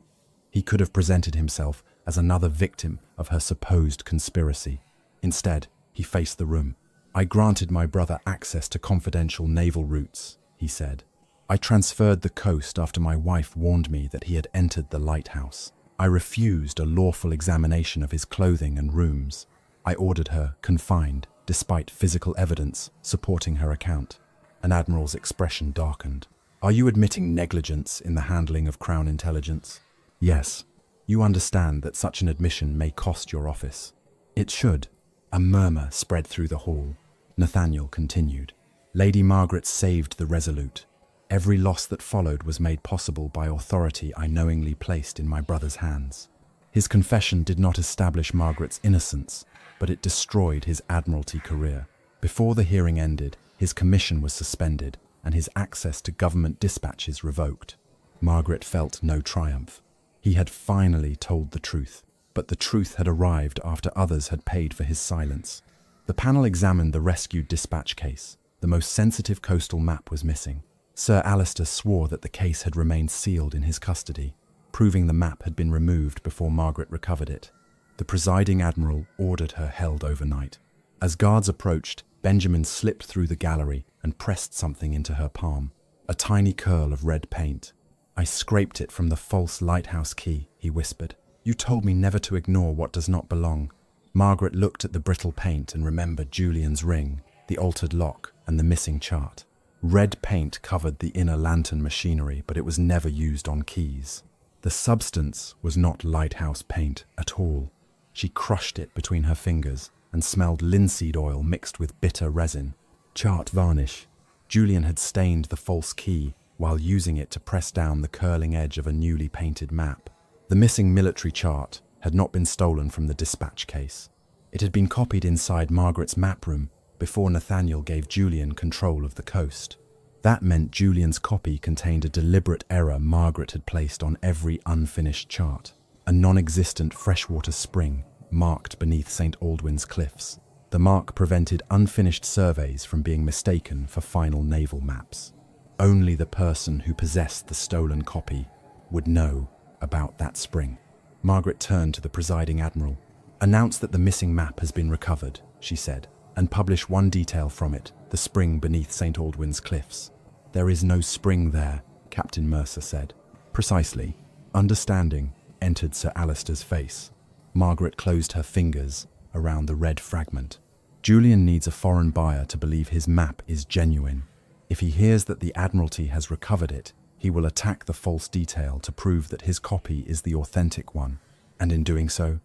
He could have presented himself as another victim of her supposed conspiracy. Instead, he faced the room. "I granted my brother access to confidential naval routes," he said. "I transferred the coast after my wife warned me that he had entered the Lighthouse. I refused a lawful examination of his clothing and rooms. I ordered her confined, despite physical evidence supporting her account." An admiral's expression darkened. "Are you admitting negligence in the handling of Crown intelligence?" "Yes. You understand that such an admission may cost your office." "It should." A murmur spread through the hall. Nathaniel continued. "Lady Margaret saved the Resolute. Every loss that followed was made possible by authority I knowingly placed in my brother's hands." His confession did not establish Margaret's innocence, but it destroyed his Admiralty career. Before the hearing ended, his commission was suspended and his access to government dispatches revoked. Margaret felt no triumph. He had finally told the truth, but the truth had arrived after others had paid for his silence. The panel examined the rescued dispatch case. The most sensitive coastal map was missing. Sir Alistair swore that the case had remained sealed in his custody, proving the map had been removed before Margaret recovered it. The presiding admiral ordered her held overnight. As guards approached, Benjamin slipped through the gallery and pressed something into her palm. A tiny curl of red paint. "I scraped it from the false lighthouse key," he whispered. "You told me never to ignore what does not belong." Margaret looked at the brittle paint and remembered Julian's ring, the altered lock, and the missing chart. Red paint covered the inner lantern machinery, but it was never used on keys. The substance was not lighthouse paint at all. She crushed it between her fingers and smelled linseed oil mixed with bitter resin. Chart varnish. Julian had stained the false key while using it to press down the curling edge of a newly painted map. The missing military chart had not been stolen from the dispatch case. It had been copied inside Margaret's map room before Nathaniel gave Julian control of the coast. That meant Julian's copy contained a deliberate error Margaret had placed on every unfinished chart. A non-existent freshwater spring marked beneath St. Aldwyn's cliffs. The mark prevented unfinished surveys from being mistaken for final naval maps. Only the person who possessed the stolen copy would know about that spring. Margaret turned to the presiding admiral. "Announce that the missing map has been recovered," she said, "and publish one detail from it, the spring beneath St. Aldwyn's cliffs." "There is no spring there," Captain Mercer said. "Precisely." Understanding entered Sir Alistair's face. Margaret closed her fingers around the red fragment. "Julian needs a foreign buyer to believe his map is genuine. If he hears that the Admiralty has recovered it, he will attack the false detail to prove that his copy is the authentic one. And in doing so,"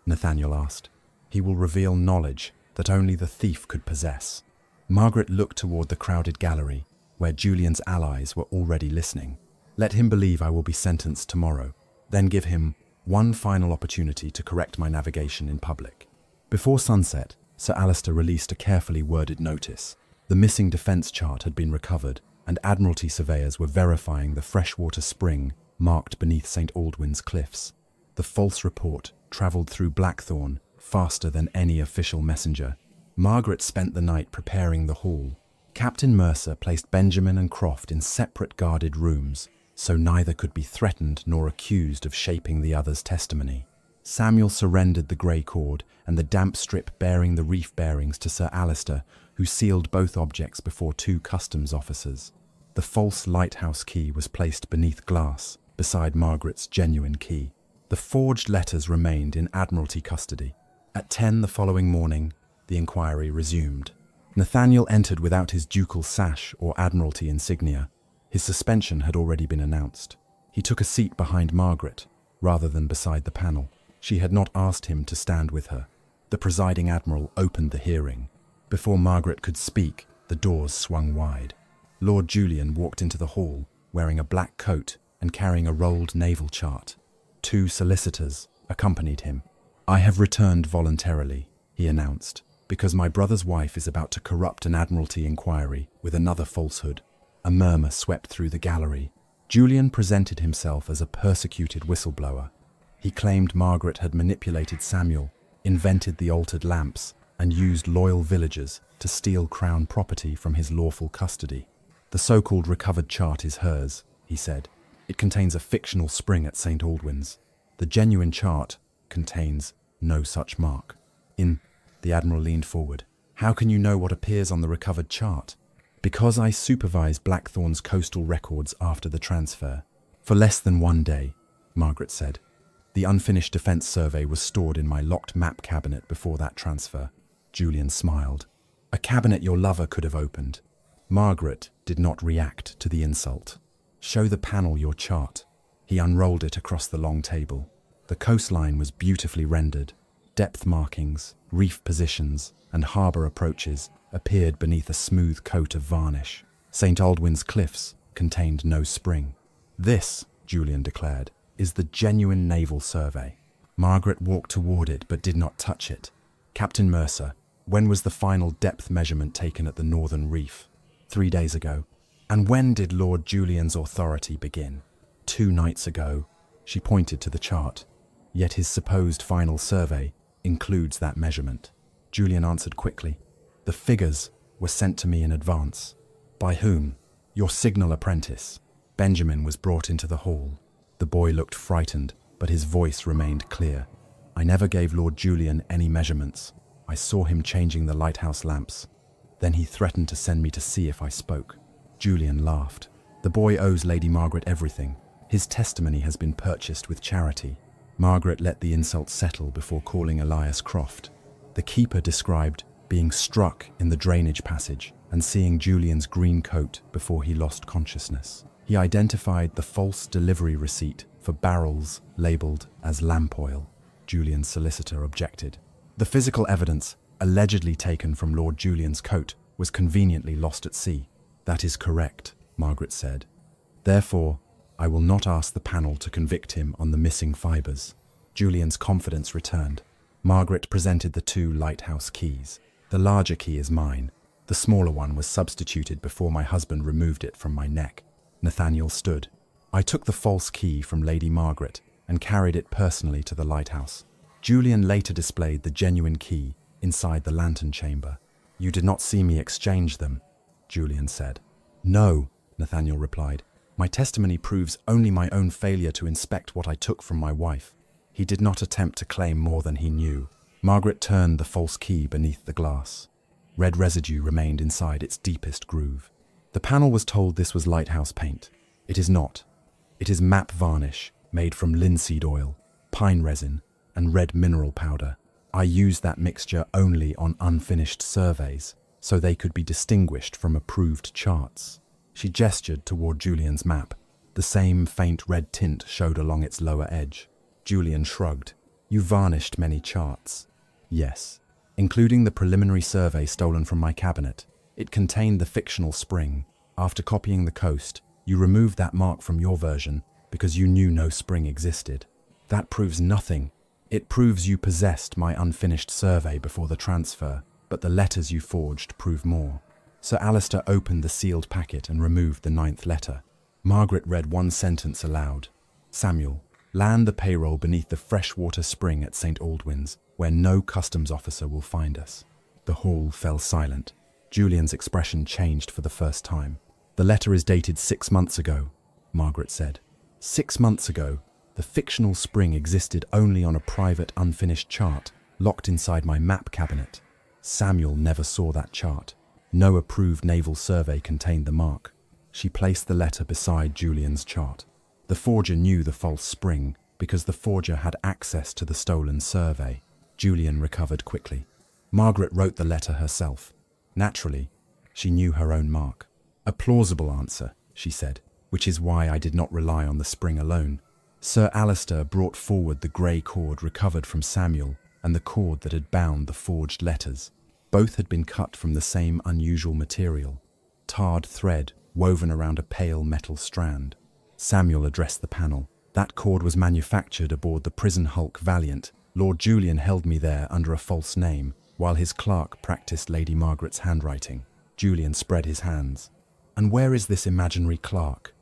Nathaniel asked, "he will reveal knowledge that only the thief could possess." Margaret looked toward the crowded gallery, where Julian's allies were already listening. "Let him believe I will be sentenced tomorrow, then give him one final opportunity to correct my navigation in public." Before sunset, Sir Alistair released a carefully worded notice. The missing defence chart had been recovered, and Admiralty surveyors were verifying the freshwater spring marked beneath St. Aldwyn's cliffs. The false report travelled through Blackthorn faster than any official messenger. Margaret spent the night preparing the hall. Captain Mercer placed Benjamin and Croft in separate guarded rooms, so neither could be threatened nor accused of shaping the other's testimony. Samuel surrendered the grey cord and the damp strip bearing the reef bearings to Sir Alistair, who sealed both objects before two customs officers. The false lighthouse key was placed beneath glass, beside Margaret's genuine key. The forged letters remained in Admiralty custody. At 10 the following morning, the inquiry resumed. Nathaniel entered without his ducal sash or Admiralty insignia. His suspension had already been announced. He took a seat behind Margaret, rather than beside the panel. She had not asked him to stand with her. The presiding admiral opened the hearing. Before Margaret could speak, the doors swung wide. Lord Julian walked into the hall, wearing a black coat and carrying a rolled naval chart. Two solicitors accompanied him. "I have returned voluntarily," he announced, "because my brother's wife is about to corrupt an Admiralty inquiry with another falsehood." A murmur swept through the gallery. Julian presented himself as a persecuted whistleblower. He claimed Margaret had manipulated Samuel, invented the altered lamps, and used loyal villagers to steal Crown property from his lawful custody. "The so-called recovered chart is hers," he said. "It contains a fictional spring at St. Aldwyn's. The genuine chart contains no such mark." The Admiral leaned forward. "How can you know what appears on the recovered chart?" "Because I supervised Blackthorn's coastal records after the transfer. For less than 1 day," Margaret said. "The unfinished defence survey was stored in my locked map cabinet before that transfer." Julian smiled. "A cabinet your lover could have opened." Margaret did not react to the insult. "Show the panel your chart." He unrolled it across the long table. The coastline was beautifully rendered. Depth markings, reef positions, and harbour approaches appeared beneath a smooth coat of varnish. St. Aldwyn's cliffs contained no spring. "This," Julian declared, "is the genuine naval survey." Margaret walked toward it but did not touch it. "Captain Mercer, when was the final depth measurement taken at the northern reef?" 3 days ago." "And when did Lord Julian's authority begin?" 2 nights ago." She pointed to the chart. "Yet his supposed final survey includes that measurement." Julian answered quickly. The figures were sent to me in advance. By whom? Your signal apprentice. Benjamin was brought into the hall. The boy looked frightened, but his voice remained clear. I never gave Lord Julian any measurements. I saw him changing the lighthouse lamps. Then he threatened to send me to see if I spoke. Julian laughed. The boy owes Lady Margaret everything. His testimony has been purchased with charity. Margaret let the insult settle before calling Elias Croft. The keeper described being struck in the drainage passage and seeing Julian's green coat before he lost consciousness. He identified the false delivery receipt for barrels labelled as lamp oil. Julian's solicitor objected. The physical evidence, allegedly taken from Lord Julian's coat, was conveniently lost at sea. That is correct, Margaret said. Therefore, I will not ask the panel to convict him on the missing fibres. Julian's confidence returned. Margaret presented the 2 lighthouse keys. The larger key is mine. The smaller one was substituted before my husband removed it from my neck. Nathaniel stood. I took the false key from Lady Margaret and carried it personally to the lighthouse. Julian later displayed the genuine key inside the lantern chamber. You did not see me exchange them, Julian said. No, Nathaniel replied. My testimony proves only my own failure to inspect what I took from my wife. He did not attempt to claim more than he knew. Margaret turned the false key beneath the glass. Red residue remained inside its deepest groove. The panel was told this was lighthouse paint. It is not. It is map varnish made from linseed oil, pine resin, and red mineral powder. I used that mixture only on unfinished surveys, so they could be distinguished from approved charts. She gestured toward Julian's map. The same faint red tint showed along its lower edge. Julian shrugged. You varnished many charts. Yes, including the preliminary survey stolen from my cabinet. It contained the fictional spring. After copying the coast, you removed that mark from your version because you knew no spring existed. That proves nothing. It proves you possessed my unfinished survey before the transfer, but the letters you forged prove more. Sir Alistair opened the sealed packet and removed the 9th letter. Margaret read one sentence aloud. Samuel, land the payroll beneath the freshwater spring at St. Aldwyn's, where no customs officer will find us. The hall fell silent. Julian's expression changed for the first time. The letter is dated 6 months ago, Margaret said. 6 months ago, the fictional spring existed only on a private unfinished chart locked inside my map cabinet. Samuel never saw that chart. No approved naval survey contained the mark. She placed the letter beside Julian's chart. The forger knew the false spring because the forger had access to the stolen survey. Julian recovered quickly. Margaret wrote the letter herself. Naturally, she knew her own mark. A plausible answer, she said, which is why I did not rely on the spring alone. Sir Alistair brought forward the grey cord recovered from Samuel and the cord that had bound the forged letters. Both had been cut from the same unusual material, tarred thread woven around a pale metal strand. Samuel addressed the panel. That cord was manufactured aboard the prison hulk Valiant. Lord Julian held me there under a false name, while his clerk practiced Lady Margaret's handwriting. Julian spread his hands. And where is this imaginary clerk?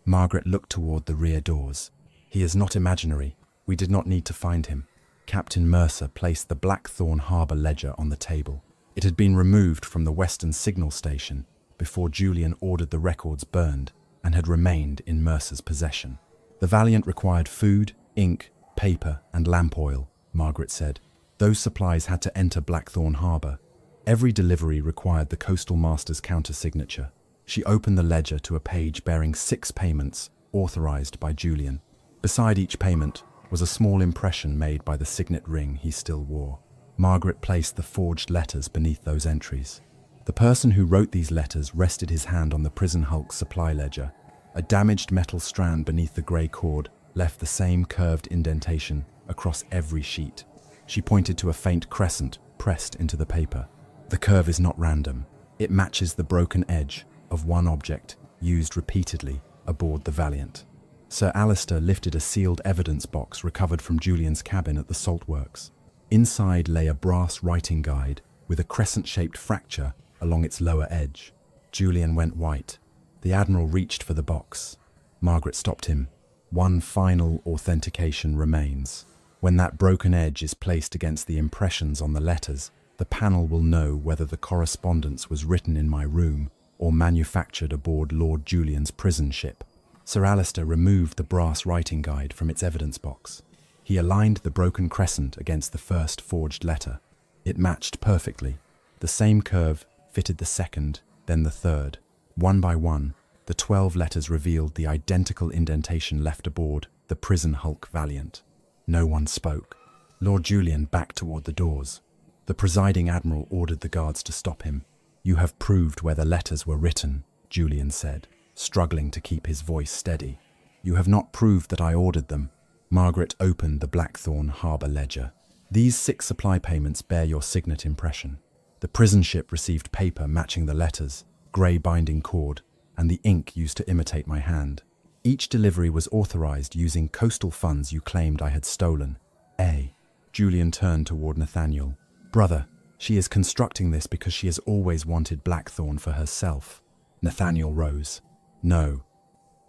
Margaret looked toward the rear doors. He is not imaginary. We did not need to find him. Captain Mercer placed the Blackthorn Harbour ledger on the table. It had been removed from the Western Signal Station before Julian ordered the records burned and had remained in Mercer's possession. The Valiant required food, ink, paper, and lamp oil, Margaret said. Those supplies had to enter Blackthorn Harbour. Every delivery required the Coastal Master's counter-signature. She opened the ledger to a page bearing 6 payments authorized by Julian. Beside each payment was a small impression made by the signet ring he still wore. Margaret placed the forged letters beneath those entries. The person who wrote these letters rested his hand on the prison hulk's supply ledger. A damaged metal strand beneath the grey cord left the same curved indentation across every sheet. She pointed to a faint crescent pressed into the paper. The curve is not random. It matches the broken edge of one object used repeatedly aboard the Valiant. Sir Alistair lifted a sealed evidence box recovered from Julian's cabin at the salt works. Inside lay a brass writing guide with a crescent-shaped fracture along its lower edge. Julian went white. The Admiral reached for the box. Margaret stopped him. One final authentication remains. When that broken edge is placed against the impressions on the letters, the panel will know whether the correspondence was written in my room or manufactured aboard Lord Julian's prison ship. Sir Alistair removed the brass writing guide from its evidence box. He aligned the broken crescent against the first forged letter. It matched perfectly. The same curve fitted the second, then the third. One by one, the 12 letters revealed the identical indentation left aboard the prison hulk Valiant. No one spoke. Lord Julian backed toward the doors. The presiding admiral ordered the guards to stop him. "You have proved where the letters were written," Julian said, struggling to keep his voice steady. "You have not proved that I ordered them." Margaret opened the Blackthorn harbour ledger. "These 6 supply payments bear your signet impression. The prison ship received paper matching the letters, grey binding cord, and the ink used to imitate my hand. Each delivery was authorised using coastal funds you claimed I had stolen. A." Julian turned toward Nathaniel. "Brother, she is constructing this because she has always wanted Blackthorn for herself." Nathaniel rose. "No.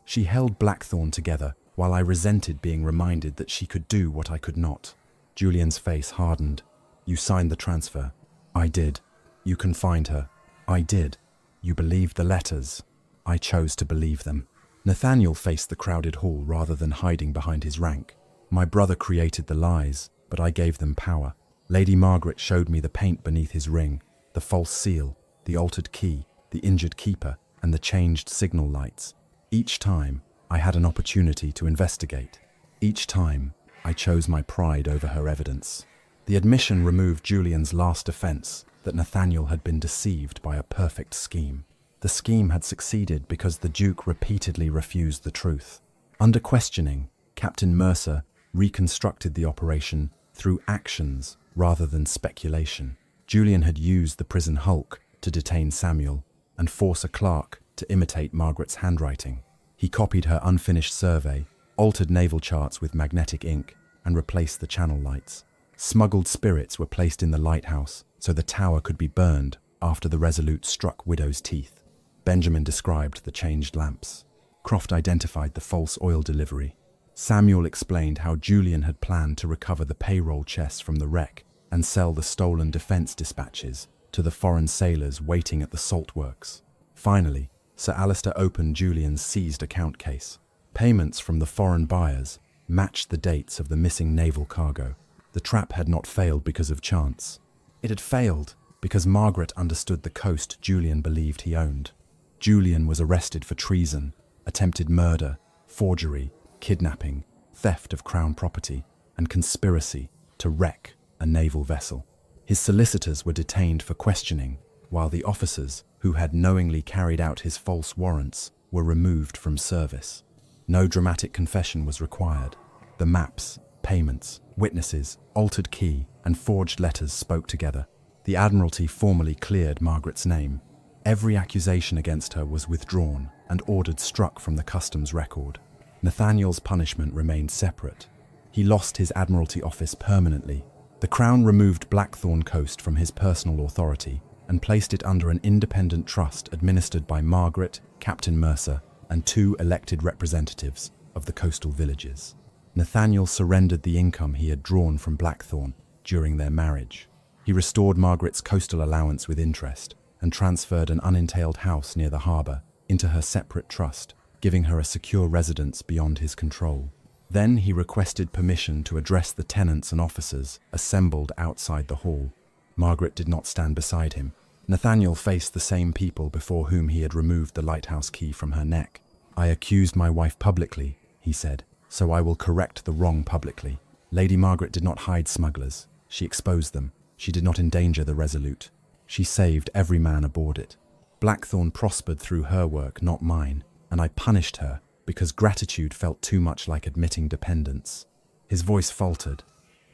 She held Blackthorn together while I resented being reminded that she could do what I could not." Julian's face hardened. "You signed the transfer." "I did." "You confined her." "I did." "You believed the letters." "I chose to believe them." Nathaniel faced the crowded hall rather than hiding behind his rank. "My brother created the lies, but I gave them power. Lady Margaret showed me the paint beneath his ring, the false seal, the altered key, the injured keeper, and the changed signal lights. Each time, I had an opportunity to investigate. Each time, I chose my pride over her evidence." The admission removed Julian's last defense, that Nathaniel had been deceived by a perfect scheme. The scheme had succeeded because the Duke repeatedly refused the truth. Under questioning, Captain Mercer reconstructed the operation through actions rather than speculation. Julian had used the prison hulk to detain Samuel and force a clerk to imitate Margaret's handwriting. He copied her unfinished survey, altered naval charts with magnetic ink, and replaced the channel lights. Smuggled spirits were placed in the lighthouse so the tower could be burned after the Resolute struck Widow's teeth. Benjamin described the changed lamps. Croft identified the false oil delivery. Samuel explained how Julian had planned to recover the payroll chests from the wreck and sell the stolen defence dispatches to the foreign sailors waiting at the salt works. Finally, Sir Alistair opened Julian's seized account case. Payments from the foreign buyers matched the dates of the missing naval cargo. The trap had not failed because of chance. It had failed because Margaret understood the coast Julian believed he owned. Julian was arrested for treason, attempted murder, forgery, kidnapping, theft of crown property, and conspiracy to wreck a naval vessel. His solicitors were detained for questioning, while the officers who had knowingly carried out his false warrants were removed from service. No dramatic confession was required. The maps, payments, witnesses, altered key, and forged letters spoke together. The Admiralty formally cleared Margaret's name. Every accusation against her was withdrawn and ordered struck from the customs record. Nathaniel's punishment remained separate. He lost his Admiralty office permanently. The Crown removed Blackthorn Coast from his personal authority and placed it under an independent trust administered by Margaret, Captain Mercer, and 2 elected representatives of the coastal villages. Nathaniel surrendered the income he had drawn from Blackthorn during their marriage. He restored Margaret's coastal allowance with interest and transferred an unentailed house near the harbour into her separate trust, giving her a secure residence beyond his control. Then he requested permission to address the tenants and officers assembled outside the hall. Margaret did not stand beside him. Nathaniel faced the same people before whom he had removed the lighthouse key from her neck. "I accused my wife publicly," he said, "so I will correct the wrong publicly. Lady Margaret did not hide smugglers. She exposed them. She did not endanger the Resolute. She saved every man aboard it. Blackthorn prospered through her work, not mine, and I punished her because gratitude felt too much like admitting dependence." His voice faltered.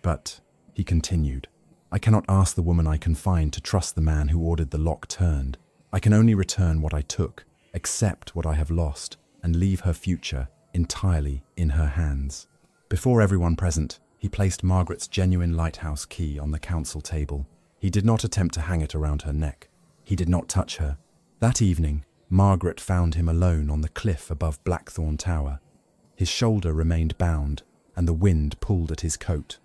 "But," he continued, "I cannot ask the woman I confined to trust the man who ordered the lock turned. I can only return what I took, accept what I have lost, and leave her future entirely in her hands." Before everyone present, he placed Margaret's genuine lighthouse key on the council table. He did not attempt to hang it around her neck. He did not touch her. That evening, Margaret found him alone on the cliff above Blackthorn Tower. His shoulder remained bound, and the wind pulled at his coat.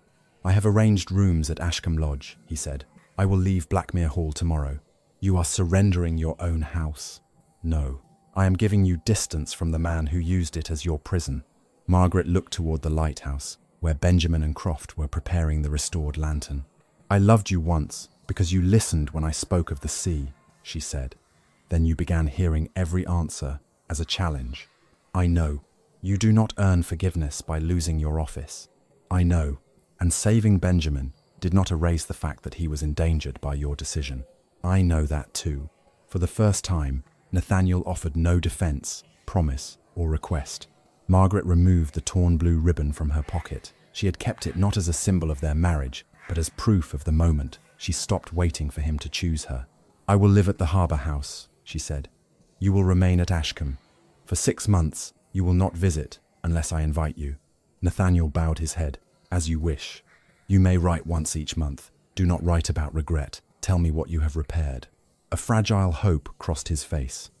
I have arranged rooms at Ashcombe Lodge, he said. I will leave Blackmere Hall tomorrow. You are surrendering your own house. No, I am giving you distance from the man who used it as your prison. Margaret looked toward the lighthouse, where Benjamin and Croft were preparing the restored lantern. I loved you once because you listened when I spoke of the sea, she said. Then you began hearing every answer as a challenge. I know. You do not earn forgiveness by losing your office. I know. And saving Benjamin did not erase the fact that he was endangered by your decision. I know that too. For the first time, Nathaniel offered no defense, promise, or request. Margaret removed the torn blue ribbon from her pocket. She had kept it not as a symbol of their marriage, but as proof of the moment she stopped waiting for him to choose her. I will live at the harbour house, she said. You will remain at Ashcombe. For 6 months, you will not visit unless I invite you. Nathaniel bowed his head. As you wish. You may write once each month. Do not write about regret. Tell me what you have repaired. A fragile hope crossed his face,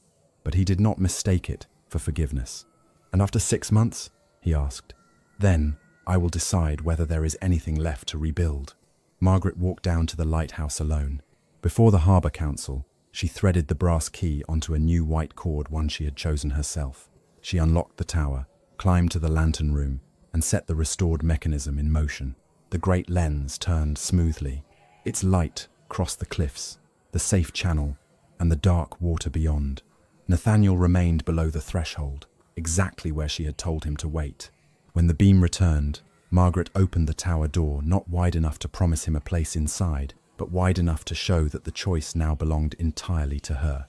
but he did not mistake it for forgiveness. And after 6 months? He asked. Then I will decide whether there is anything left to rebuild. Margaret walked down to the lighthouse alone. Before the harbour council, she threaded the brass key onto a new white cord, one she had chosen herself. She unlocked the tower, climbed to the lantern room, and set the restored mechanism in motion. The great lens turned smoothly. Its light crossed the cliffs, the safe channel, and the dark water beyond. Nathaniel remained below the threshold, exactly where she had told him to wait. When the beam returned, Margaret opened the tower door, not wide enough to promise him a place inside, but wide enough to show that the choice now belonged entirely to her.